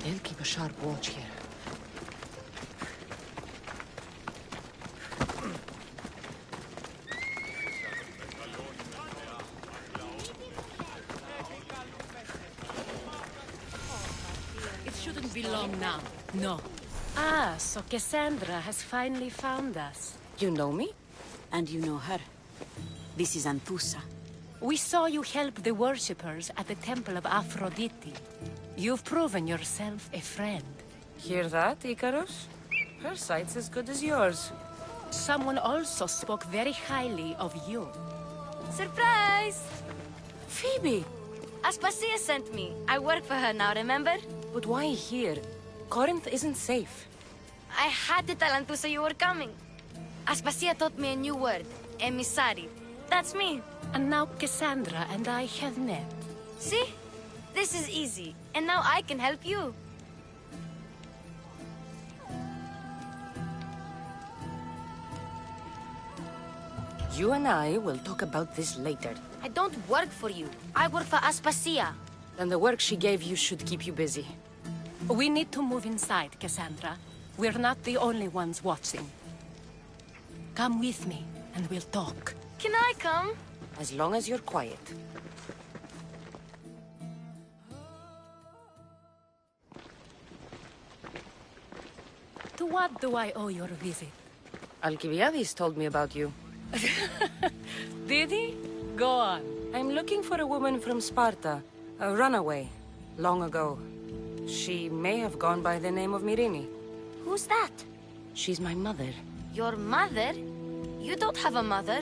They'll keep a sharp watch here. It shouldn't be long now. No. Ah, so Cassandra has finally found us. You know me? And you know her. This is Anthusa. We saw you help the worshippers at the Temple of Aphrodite. You've proven yourself a friend. Hear that, Icarus? Her sight's as good as yours. Someone also spoke very highly of you. Surprise! Phoebe! Aspasia sent me. I work for her now, remember? But why here? Corinth isn't safe. I had to tell Anthusa you were coming. Aspasia taught me a new word. Emissary. That's me. And now Cassandra and I have met. See? This is easy. And now I can help you. You and I will talk about this later. I don't work for you. I work for Aspasia. Then the work she gave you should keep you busy. We need to move inside, Cassandra. We're not the only ones watching. Come with me, and we'll talk. Can I come? As long as you're quiet. To what do I owe your visit? Alcibiades told me about you. Did he? Go on. I'm looking for a woman from Sparta. A runaway. Long ago. She may have gone by the name of Myrine. Who's that? She's my mother. Your mother? You don't have a mother.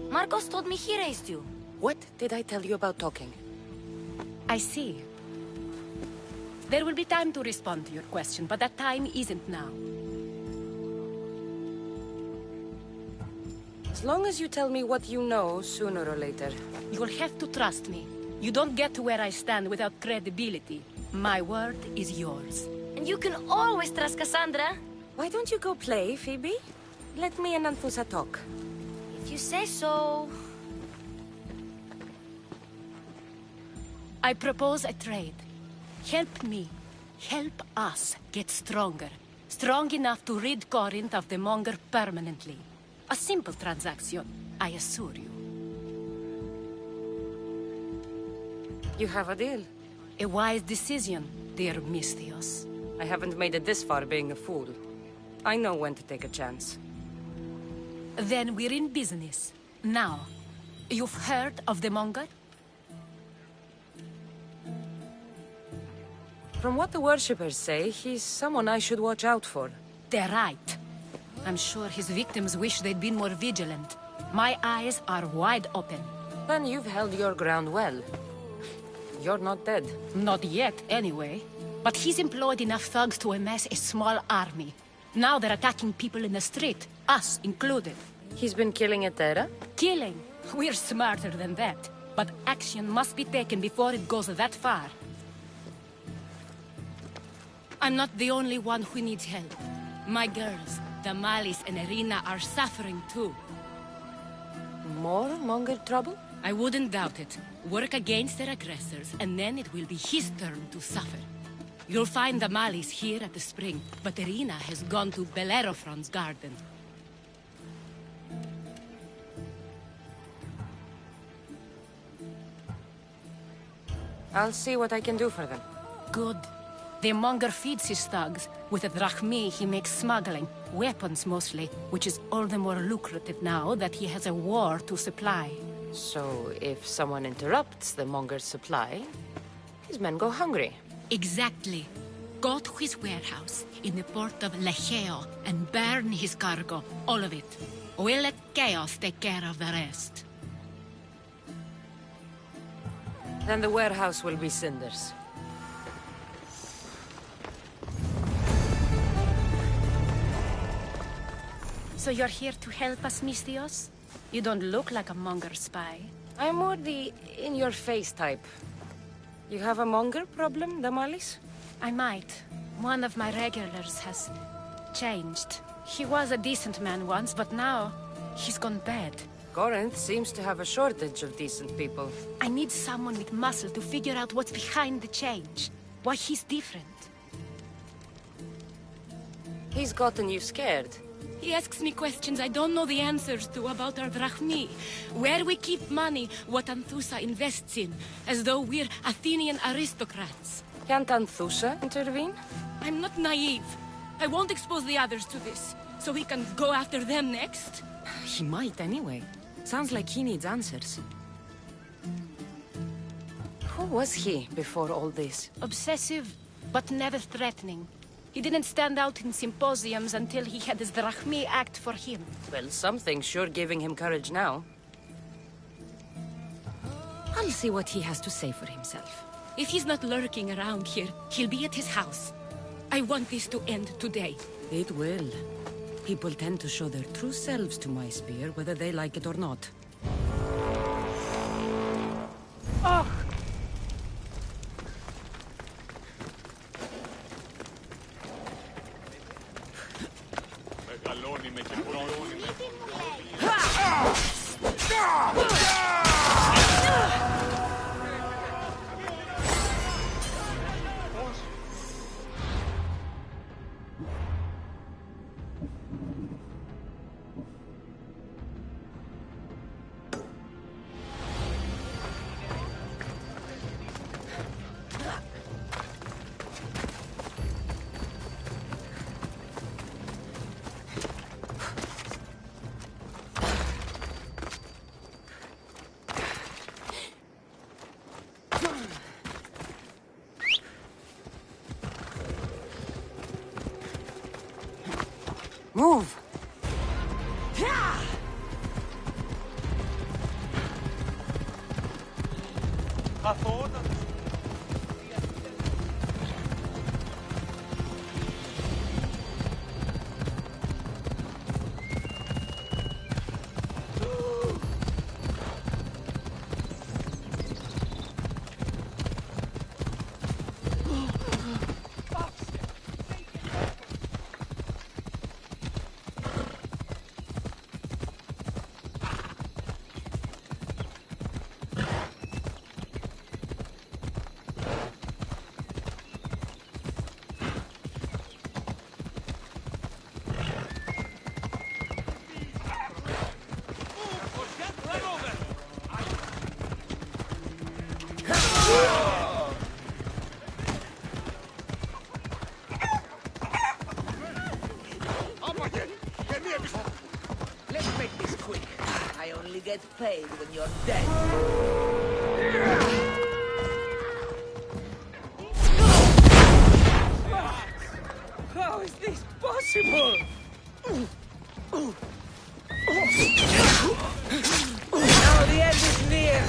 Marcos told me he raised you. What did I tell you about talking? I see. There will be time to respond to your question, but that time isn't now. As long as you tell me what you know, sooner or later. You'll have to trust me. You don't get to where I stand without credibility. My word is yours. And you can always trust Cassandra. Why don't you go play, Phoebe? Let me and Anthusa talk. If you say so... I propose a trade. Help me. Help us get stronger. Strong enough to rid Corinth of the Monger permanently. A simple transaction, I assure you. You have a deal. A wise decision, dear Misthios. I haven't made it this far being a fool. I know when to take a chance. Then we're in business. Now, you've heard of the Monger? From what the worshippers say, he's someone I should watch out for. They're right. I'm sure his victims wish they'd been more vigilant. My eyes are wide open. Then you've held your ground well. You're not dead. Not yet, anyway. But he's employed enough thugs to amass a small army. Now they're attacking people in the street, us included. He's been killing at Terra? Killing? We're smarter than that. But action must be taken before it goes that far. I'm not the only one who needs help. My girls, Damalis and Irina, are suffering too. More Monger trouble? I wouldn't doubt it. Work against their aggressors, and then it will be his turn to suffer. You'll find Damalis here at the spring, but Irina has gone to Bellerophon's garden. I'll see what I can do for them. Good. The Monger feeds his thugs. With the drachmi, he makes smuggling. Weapons, mostly, which is all the more lucrative now that he has a war to supply. So, if someone interrupts the Monger's supply, his men go hungry. Exactly. Go to his warehouse in the port of Lecheo and burn his cargo, all of it. We'll let chaos take care of the rest. Then the warehouse will be cinders. So you're here to help us, Misthios? You don't look like a Monger spy. I'm more the in-your-face type. You have a Monger problem, Damalis? I might. One of my regulars has changed. He was a decent man once, but now he's gone bad. Corinth seems to have a shortage of decent people. I need someone with muscle to figure out what's behind the change. Why he's different. He's gotten you scared. He asks me questions I don't know the answers to about our drachmi. Where we keep money, what Anthusa invests in. As though we're Athenian aristocrats. Can't Anthusa intervene? I'm not naive. I won't expose the others to this. So he can go after them next? He might anyway. Sounds like he needs answers. Who was he before all this? Obsessive, but never threatening. He didn't stand out in symposiums until he had his drachmi act for him. Well, something's sure giving him courage now. I'll see what he has to say for himself. If he's not lurking around here, he'll be at his house. I want this to end today. It will. People tend to show their true selves to my spear, whether they like it or not. Oh! Move! Let's make this quick. I only get paid when you're dead. How is this possible? Now the end is near.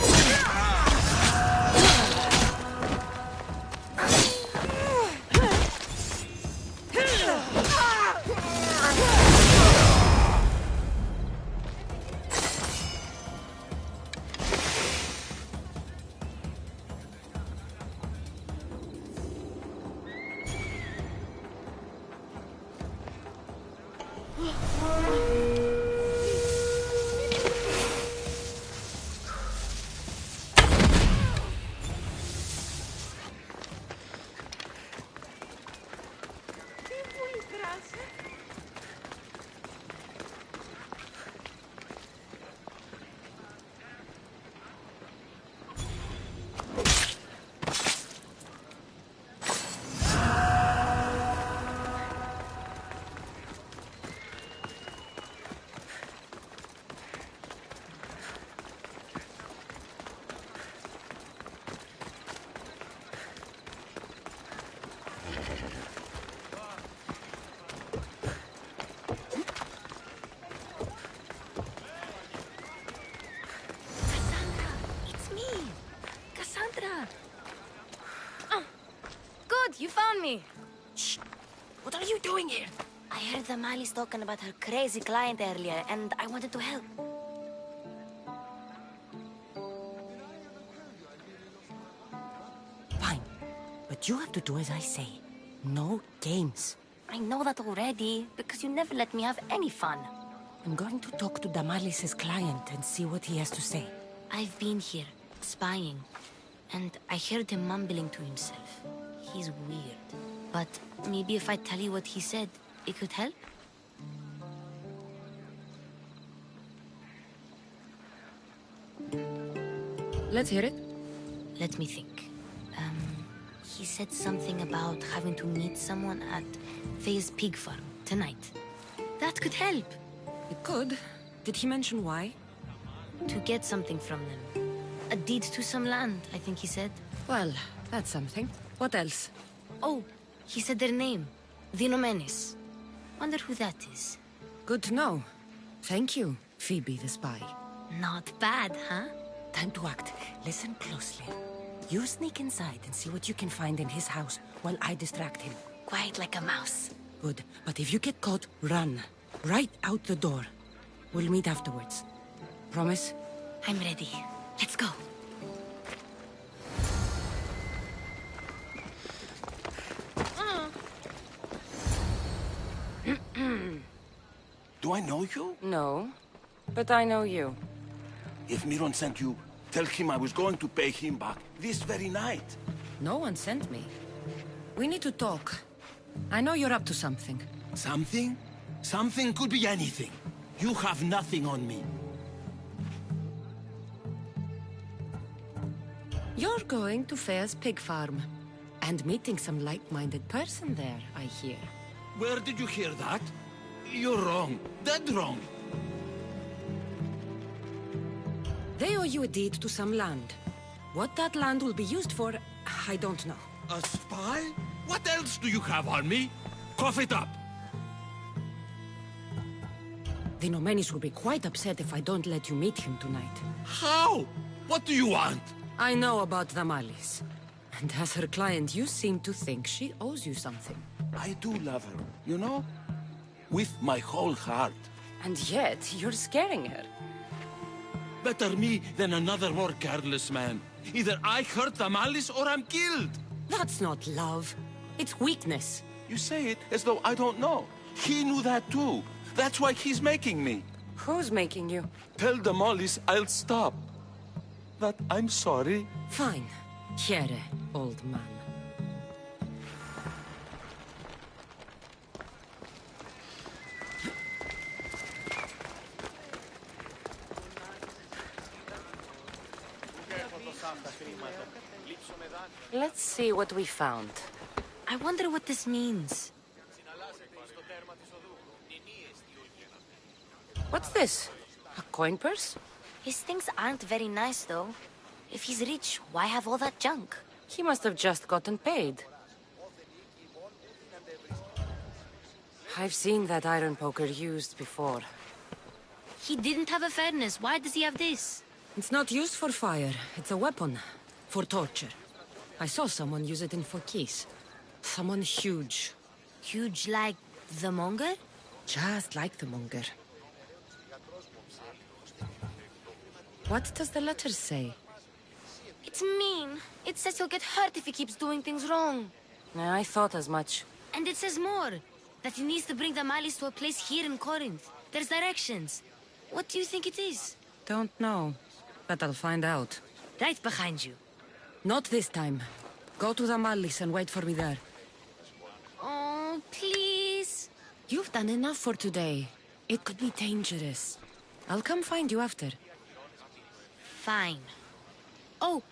You found me. Shh! What are you doing here? I heard the Mali's talking about her crazy client earlier, and I wanted to help. Fine. But you have to do as I say. No games. I know that already, because you never let me have any fun. I'm going to talk to Damalis's client and see what he has to say. I've been here, spying, and I heard him mumbling to himself. He's weird. But maybe if I tell you what he said, it could help? Let's hear it. Let me think. He said something about having to meet someone at Faye's pig farm tonight. That could help. It could. Did he mention why? to get something from them. A deed to some land, I think he said. Well, that's something. What else? Oh, he said their name. The Nomenes. Wonder who that is. Good to know. Thank you, Phoebe the spy. Not bad, huh? Time to act. Listen closely. You sneak inside and see what you can find in his house while I distract him. Quiet like a mouse. Good. But if you get caught, run. Right out the door. We'll meet afterwards. Promise? I'm ready. Let's go. Do I know you? No, but I know you. If Miron sent you, tell him I was going to pay him back this very night. No one sent me. We need to talk. I know you're up to something. Something? Something could be anything. You have nothing on me. You're going to Fair's pig farm. And meeting some like-minded person there, I hear. Where did you hear that? You're wrong. Dead wrong. They owe you a deed to some land. What that land will be used for, I don't know. A spy? What else do you have on me? Cough it up. The Nomenis will be quite upset if I don't let you meet him tonight. How? What do you want? I know about the Malis. And as her client, you seem to think she owes you something. I do love her, you know? With my whole heart. And yet, you're scaring her. Better me than another more careless man. Either I hurt the Malis or I'm killed. That's not love. It's weakness. You say it as though I don't know. He knew that too. That's why he's making me. Who's making you? Tell the Mollies I'll stop. That I'm sorry. Fine. Here, old man. Let's see what we found. I wonder what this means. What's this? A coin purse? His things aren't very nice, though. If he's rich, why have all that junk? He must have just gotten paid. I've seen that iron poker used before. He didn't have a furnace. Why does he have this? It's not used for fire. It's a weapon. For torture. I saw someone use it in Phokis. Someone huge. Huge like the Monger? Just like the Monger. What does the letter say? It's mean. It says he'll get hurt if he keeps doing things wrong. I thought as much. And it says more. That he needs to bring the Malis to a place here in Corinth. There's directions. What do you think it is? Don't know. But I'll find out. Right behind you. Not this time. Go to the Malis and wait for me there. Oh, please. You've done enough for today. It could be dangerous. I'll come find you after. Fine. Oh,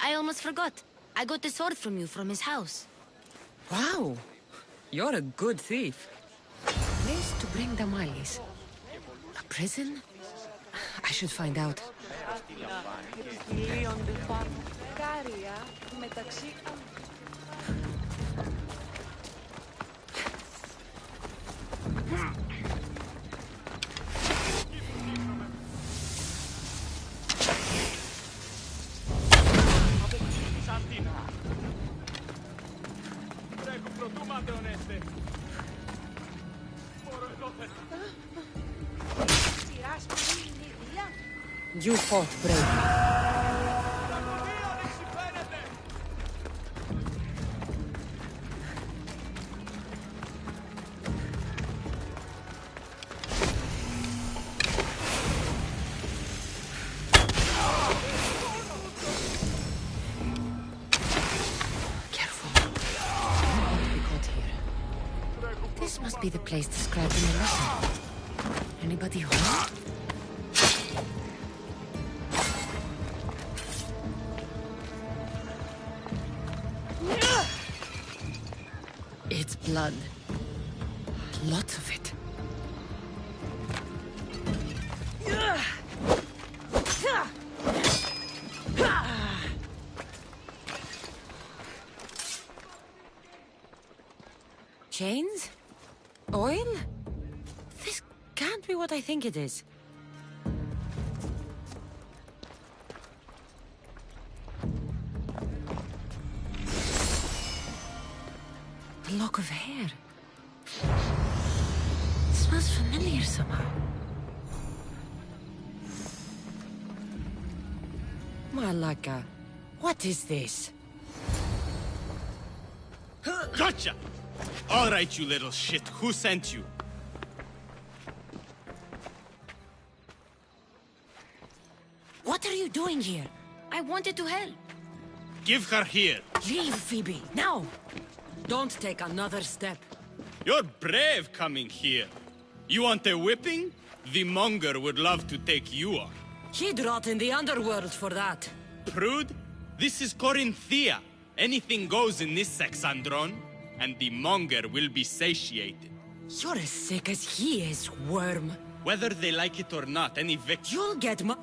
I almost forgot. I got the sword from you from his house. Wow. You're a good thief. Place to bring the Malis. A prison? I should find out. You fought bravely. This must be the place described in the letter. Anybody home? It's blood. Lots of it. Chains? Oil? This can't be what I think it is. A lock of hair. It smells familiar somehow. Malaka, what is this? Gotcha! All right, you little shit. Who sent you? What are you doing here? I wanted to help. Give her here. Leave, Phoebe, now! Don't take another step. You're brave coming here. You want a whipping? The monger would love to take you on. He'd rot in the underworld for that. Prude, this is Corinthia. Anything goes in this Sexandron, and the monger will be satiated. You're as sick as he is, worm. Whether they like it or not, any victim... You'll get my...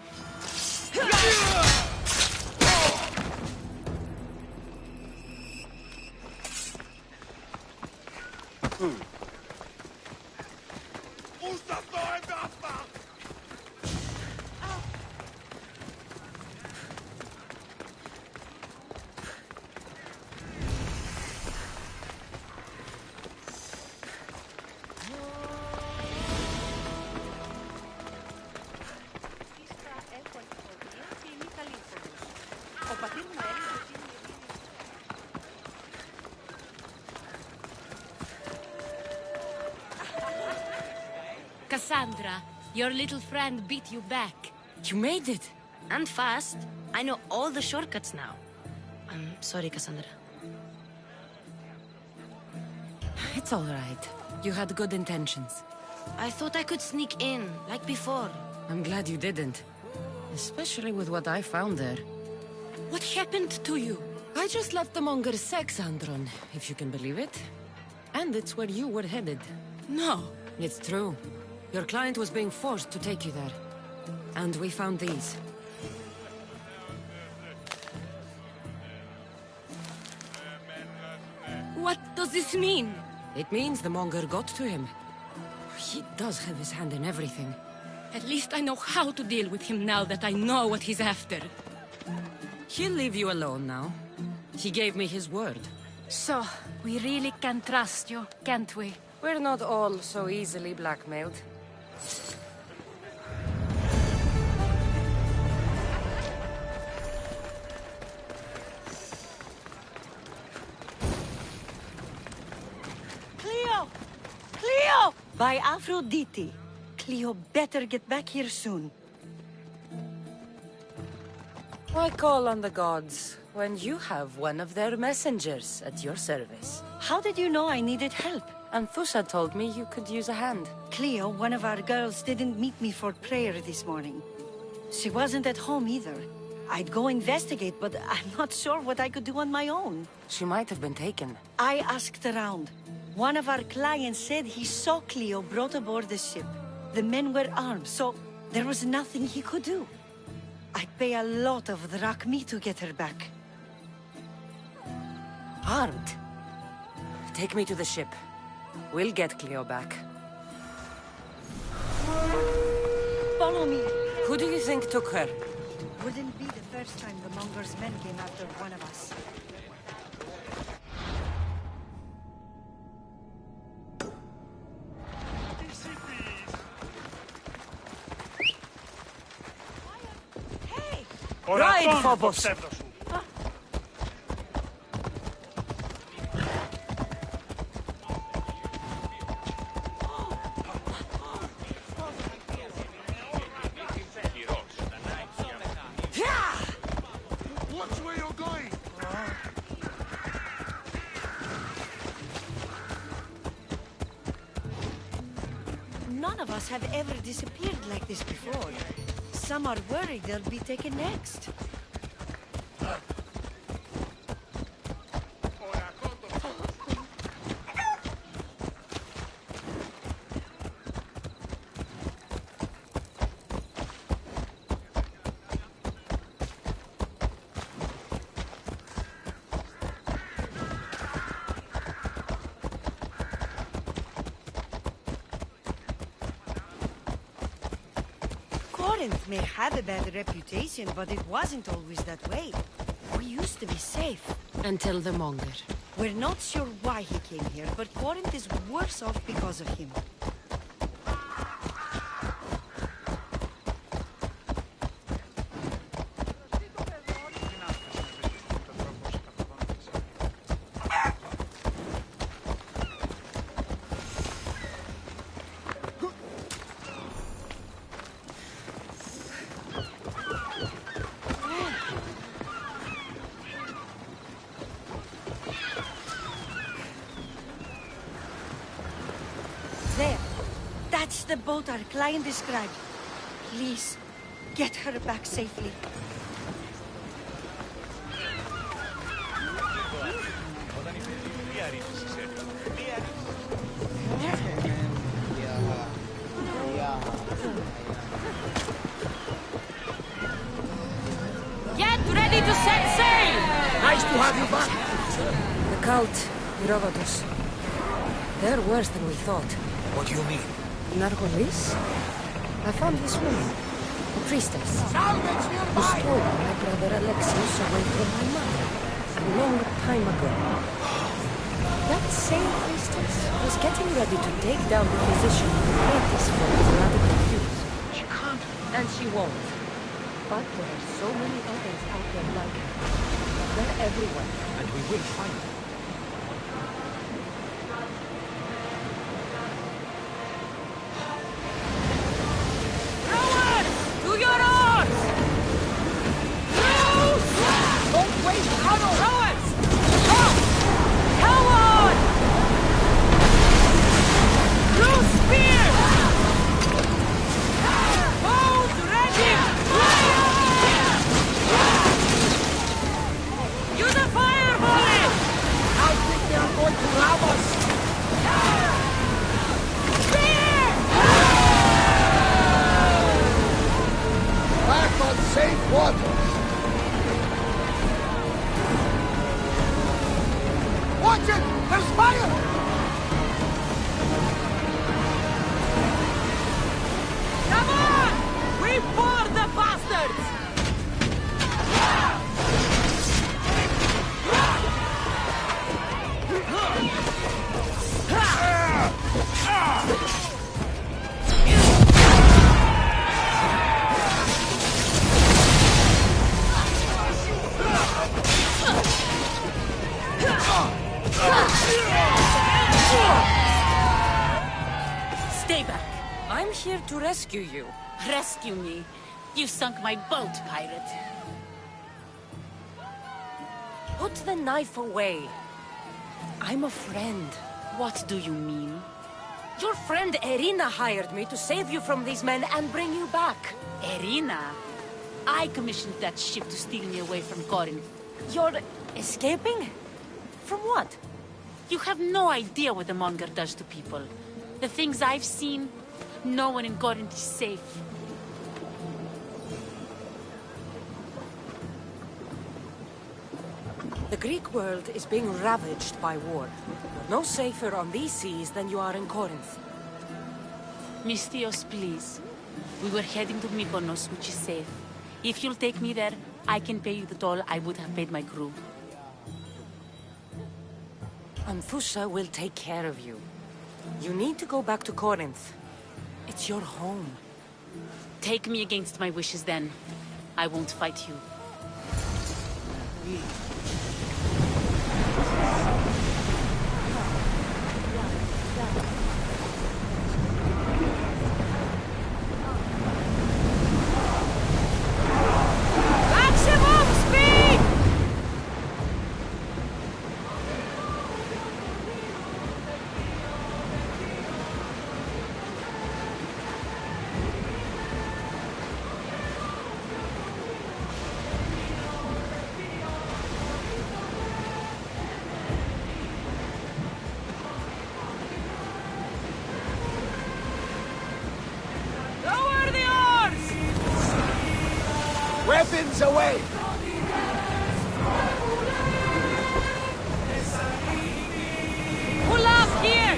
Cassandra, your little friend beat you back. You made it. And fast. I know all the shortcuts now. I'm sorry, Cassandra. It's all right. You had good intentions. I thought I could sneak in, like before. I'm glad you didn't. Especially with what I found there. What happened to you? I just left the monger's Sexandron, if you can believe it. And it's where you were headed. No. It's true. Your client was being forced to take you there. And we found these. What does this mean? It means the monger got to him. He does have his hand in everything. At least I know how to deal with him now that I know what he's after. He'll leave you alone now. He gave me his word. So, we really can trust you, can't we? We're not all so easily blackmailed. Cleo! Cleo! By Aphrodite. Cleo better get back here soon. Why call on the gods when you have one of their messengers at your service? How did you know I needed help? Anthusa told me you could use a hand. Cleo, one of our girls, didn't meet me for prayer this morning. She wasn't at home either. I'd go investigate, but I'm not sure what I could do on my own. She might have been taken. I asked around. One of our clients said he saw Cleo brought aboard the ship. The men were armed, so there was nothing he could do. I'd pay a lot of drachmi to get her back. Armed? Take me to the ship. We'll get Cleo back. Follow me. Who do you think took her? Wouldn't be the first time the Monger's men came after one of us. Ride, Phobos! Watch where you're going! None of us have ever disappeared like this before. Some are worried they'll be taken next. Corinth may have a bad reputation, but it wasn't always that way. We used to be safe. Until the Monger. We're not sure why he came here, but Corinth is worse off because of him. There. That's the boat our client described. Please, get her back safely. Get ready to set sail! Nice to have you back. The cult, Herodotus. They're worse than we thought. What do you mean? Narcolis? I found this woman, a priestess, who stole my brother Alexius away from my mother a long time ago. That same priestess was getting ready to take down the physician who made this folk radical views. She can't. And she won't. But there are so many others out there like her. They're everywhere. And we will find them. To your oars! Don't waste ammo! Rowers! Come on! Two spears! Bows ready! Use a fire volley! I think they are going to rob us! Back on safe waters! Watch it! There's fire! Come on! We board the bastards! Stay back. I'm here to rescue you. Rescue me. You sunk my boat, pirate. Put the knife away. I'm a friend. What do you mean? Your friend Erina hired me to save you from these men and bring you back. Erina? I commissioned that ship to steal me away from Corinth. You're escaping? From what? You have no idea what the Monger does to people. The things I've seen, no one in Corinth is safe. The Greek world is being ravaged by war. You're no safer on these seas than you are in Corinth. Mystios, please. We were heading to Mykonos, which is safe. If you'll take me there, I can pay you the toll I would have paid my crew. Anthusha will take care of you. You need to go back to Corinth. It's your home. Take me against my wishes then. I won't fight you. Maximum speed! Lower the oars! Weapons away! Pull up here!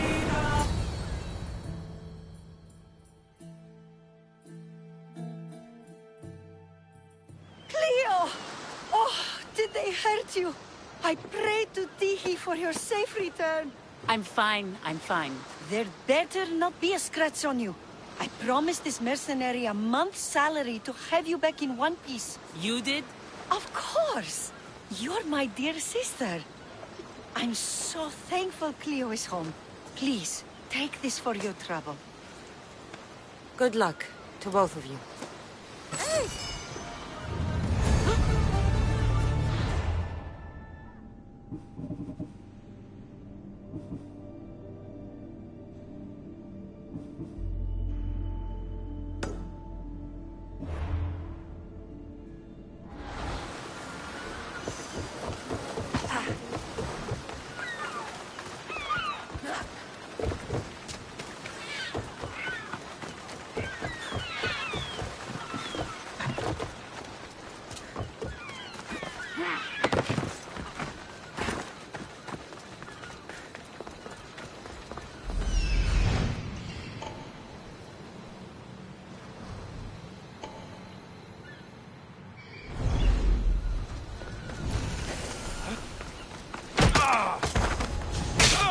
I pray to Tihi for your safe return. I'm fine, I'm fine. There better not be a scratch on you. I promised this mercenary a month's salary to have you back in one piece. You did? Of course! You're my dear sister. I'm so thankful Cleo is home. Please, take this for your trouble. Good luck to both of you. Hey!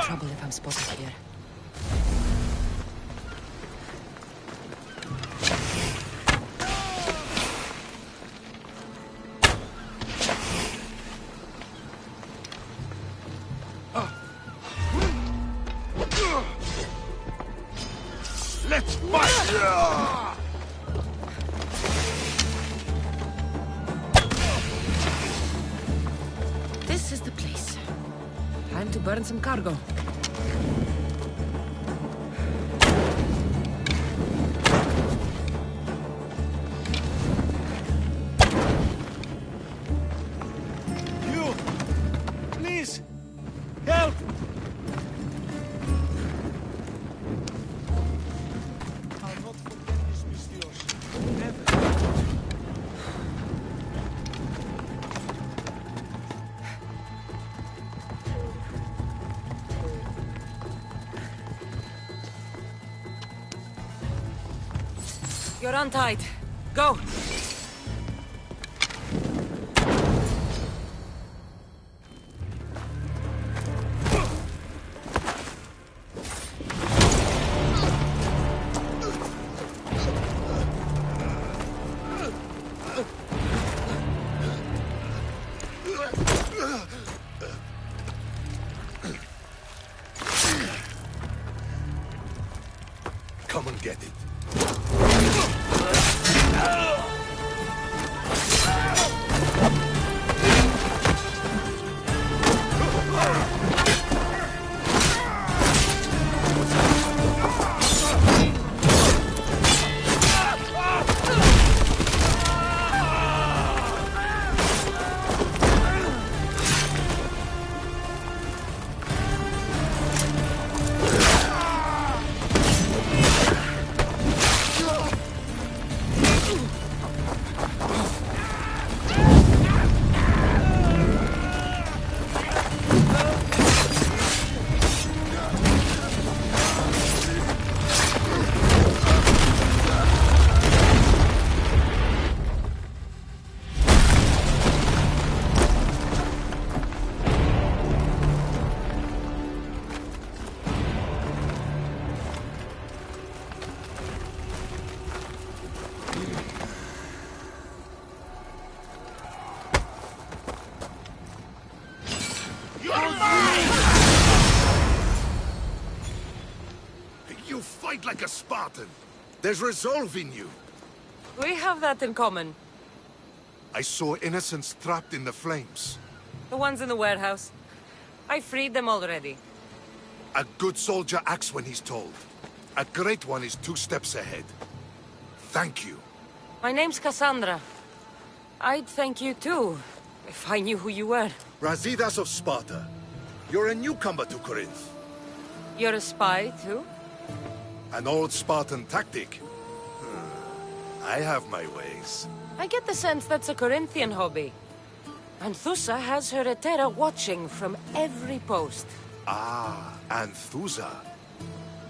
Trouble if I'm spotted here. Let's fight! This is the place. Time to burn some cargo. You! Please! Help! I'll not forget this, Mistios. Never. You're untied. Go! Come and get it. You fight like a Spartan. There's resolve in you. We have that in common. I saw innocents trapped in the flames. The ones in the warehouse. I freed them already. A good soldier acts when he's told. A great one is 2 steps ahead. Thank you. My name's Cassandra. I'd thank you too, if I knew who you were. Brasidas of Sparta. You're a newcomer to Corinth. You're a spy too? An old Spartan tactic. I have my ways. I get the sense that's a Corinthian hobby. And Thusa has her Etera watching from every post. Ah, Anthusa.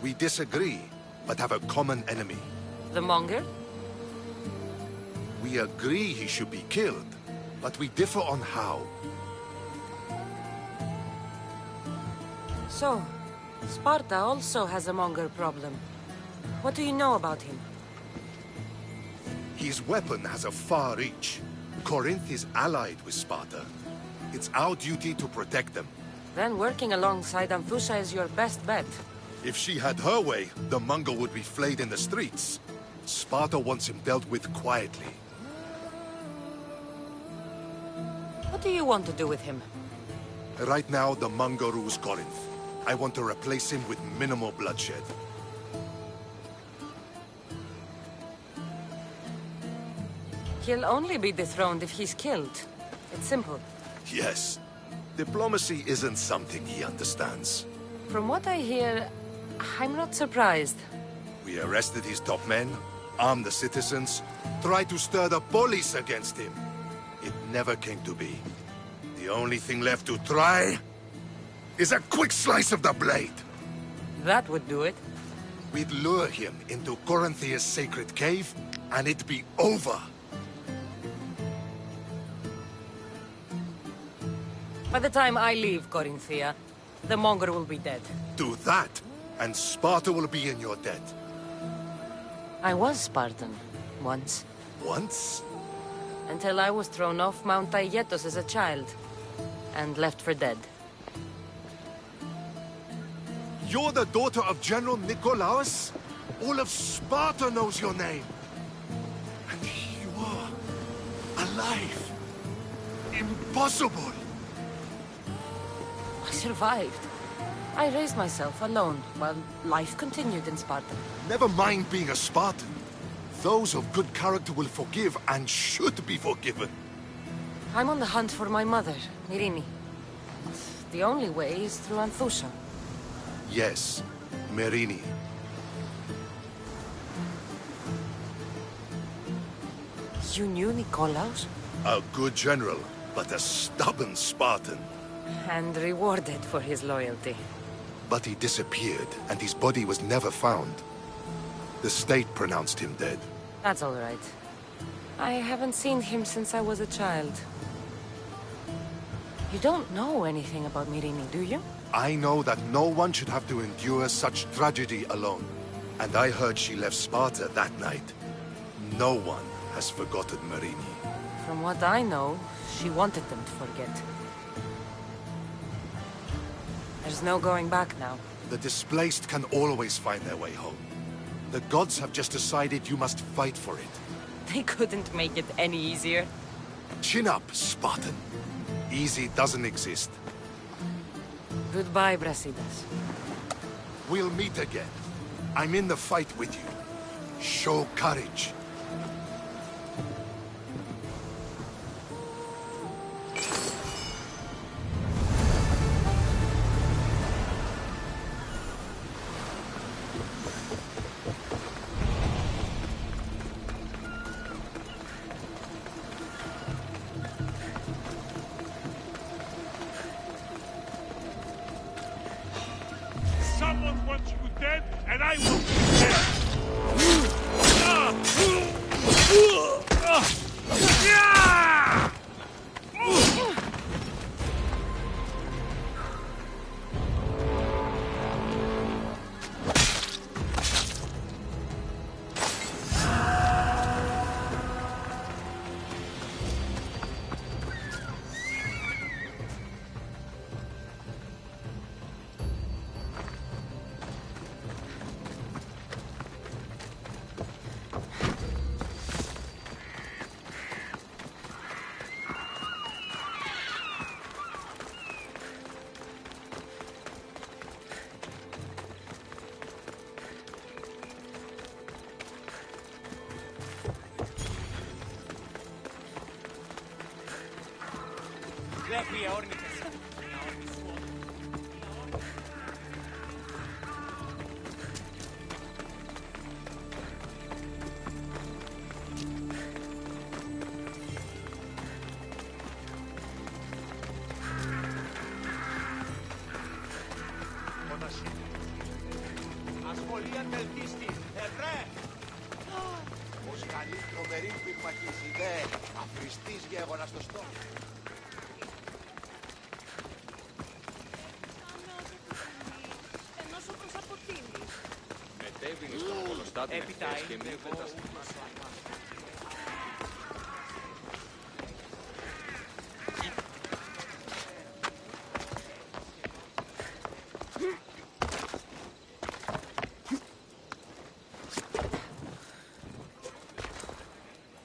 We disagree, but have a common enemy. The Monger? We agree he should be killed, but we differ on how. So, Sparta also has a Monger problem. What do you know about him? His weapon has a far reach. Corinth is allied with Sparta. It's our duty to protect them. Then working alongside Amphusa is your best bet. If she had her way, the Mongol would be flayed in the streets. Sparta wants him dealt with quietly. What do you want to do with him? Right now, the Mongol rules Corinth. I want to replace him with minimal bloodshed. He'll only be dethroned if he's killed. It's simple. Yes. Diplomacy isn't something he understands. From what I hear, I'm not surprised. We arrested his top men, armed the citizens, tried to stir the police against him. It never came to be. The only thing left to try is a quick slice of the blade. That would do it. We'd lure him into Corinthia's sacred cave, and it'd be over. By the time I leave Corinthia, the Monger will be dead. Do that, and Sparta will be in your debt. I was Spartan, once. Once? Until I was thrown off Mount Aietos as a child, and left for dead. You're the daughter of General Nikolaos? All of Sparta knows your name. And here you are, alive. Impossible. I survived. I raised myself alone, while life continued in Sparta. Never mind being a Spartan. Those of good character will forgive and should be forgiven. I'm on the hunt for my mother, Myrini. The only way is through Amphusa. Yes, Myrini. You knew Nikolaos? A good general, but a stubborn Spartan. And rewarded for his loyalty. But he disappeared, and his body was never found. The state pronounced him dead. That's all right. I haven't seen him since I was a child. You don't know anything about Myrini, do you? I know that no one should have to endure such tragedy alone. And I heard she left Sparta that night. No one has forgotten Myrini. From what I know, she wanted them to forget. There's no going back now. The displaced can always find their way home. The gods have just decided you must fight for it. They couldn't make it any easier. Chin up, Spartan. Easy doesn't exist. Goodbye, Brasidas. We'll meet again. I'm in the fight with you. Show courage. Someone wants you dead, and I will be dead!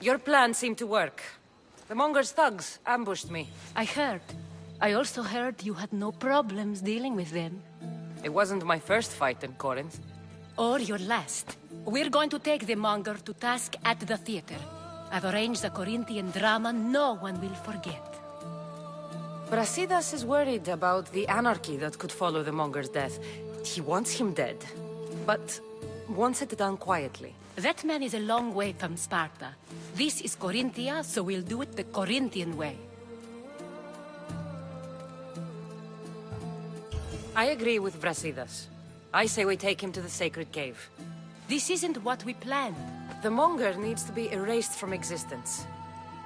Your plan seemed to work. The Monger's thugs ambushed me. I heard. I also heard you had no problems dealing with them. It wasn't my first fight in Corinth. Or your last. We're going to take the Monger to task at the theater. I've arranged a Corinthian drama no one will forget. Brasidas is worried about the anarchy that could follow the Monger's death. He wants him dead, but wants it done quietly. That man is a long way from Sparta. This is Corinthia, so we'll do it the Corinthian way. I agree with Brasidas. I say we take him to the sacred cave. This isn't what we planned. The Monger needs to be erased from existence.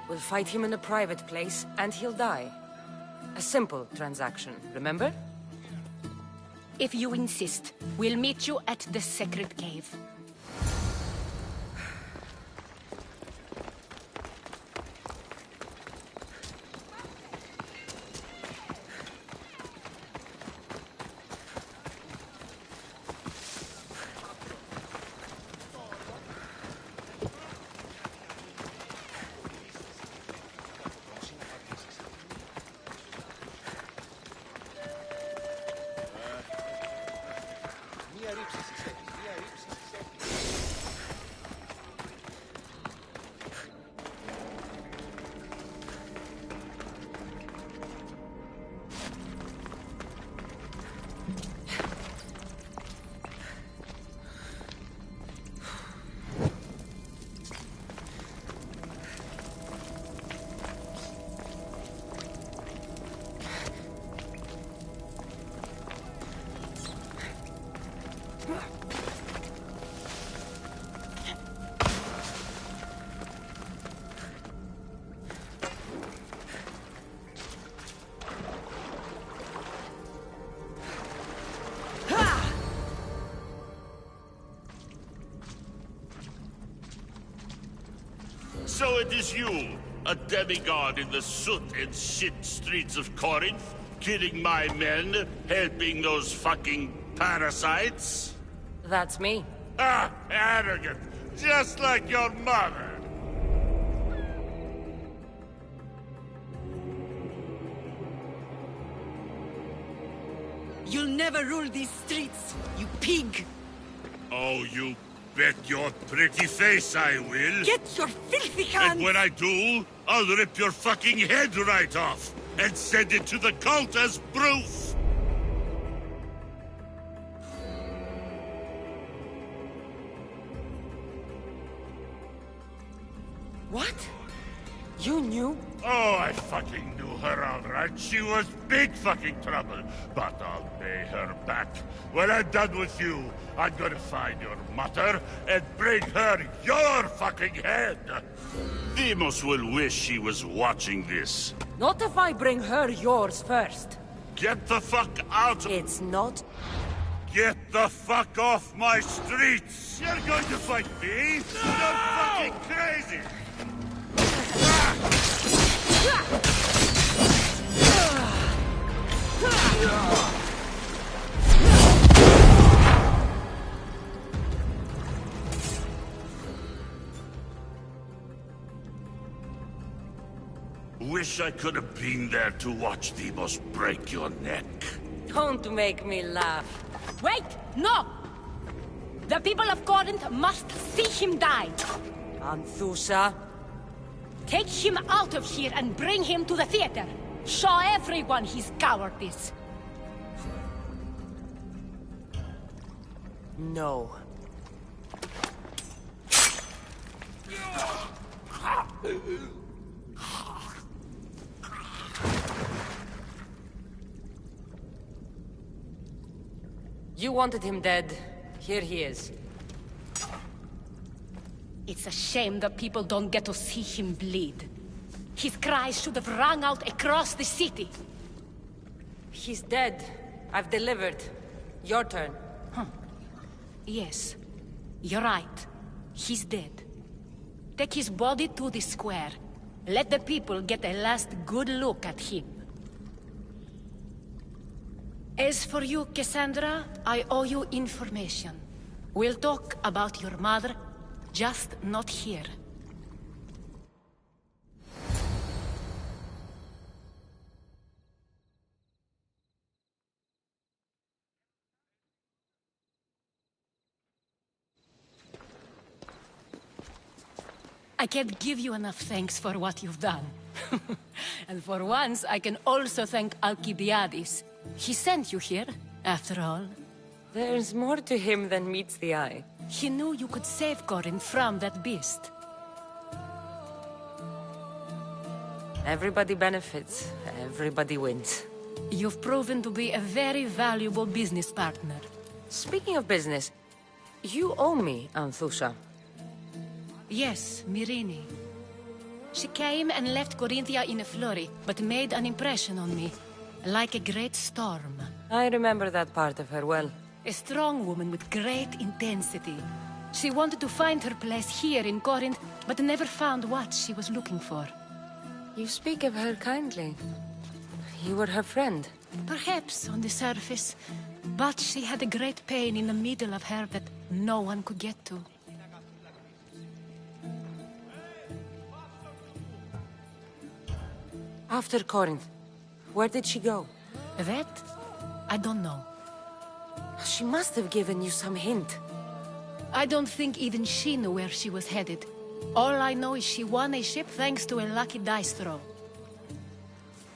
We'll fight him in a private place, and he'll die. A simple transaction, remember? If you insist, we'll meet you at the sacred cave. So it is you, a demigod in the soot and shit streets of Corinth, killing my men, helping those fucking parasites? That's me. Ah, arrogant, just like your mother. You'll never rule these streets, you pig! Oh, you bet your pretty face I will. Get your filthy hands! And when I do, I'll rip your fucking head right off and send it to the cult as proof. What? You knew? Oh, I fucking knew her all right. She was big fucking trouble. But I'll pay her back. When I'm done with you, I'm gonna find your mother and bring her your fucking head. Demos will wish she was watching this. Not if I bring her yours first. Get the fuck out! It's not. Get the fuck off my streets! You're going to fight me? You're fucking crazy! Wish I could have been there to watch Demos break your neck. Don't make me laugh. Wait! No! The people of Corinth must see him die. Anthusa? Take him out of here and bring him to the theater. Show everyone his cowardice. No. You wanted him dead. Here he is. It's a shame that people don't get to see him bleed. His cries should have rung out across the city. He's dead. I've delivered. Your turn. Yes. You're right. He's dead. Take his body to the square. Let the people get a last good look at him. As for you, Cassandra, I owe you information. We'll talk about your mother, just not here. I can't give you enough thanks for what you've done. And for once, I can also thank Alcibiades. He sent you here, after all. There's more to him than meets the eye. He knew you could save Corinth from that beast. Everybody benefits, everybody wins. You've proven to be a very valuable business partner. Speaking of business, you owe me, Anthusha. Yes, Myrine. She came and left Corinthia in a flurry, but made an impression on me. Like a great storm. I remember that part of her well. A strong woman with great intensity. She wanted to find her place here in Corinth, but never found what she was looking for. You speak of her kindly. You were her friend. Perhaps on the surface, but she had a great pain in the middle of her that no one could get to. After Corinth, where did she go? That? I don't know. She must have given you some hint. I don't think even she knew where she was headed. All I know is she won a ship thanks to a lucky dice throw.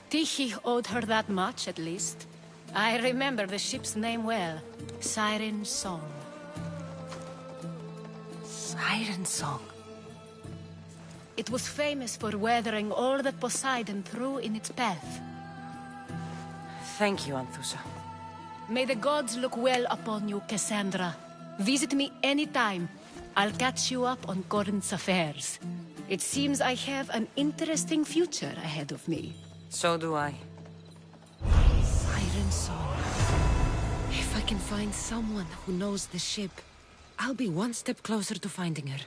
Tyche owed her that much, at least. I remember the ship's name well. Siren Song. Siren Song? It was famous for weathering all that Poseidon threw in its path. Thank you, Anthusha. May the gods look well upon you, Cassandra. Visit me anytime. I'll catch you up on Corinth's affairs. It seems I have an interesting future ahead of me. So do I. Siren Song. If I can find someone who knows the ship, I'll be one step closer to finding her.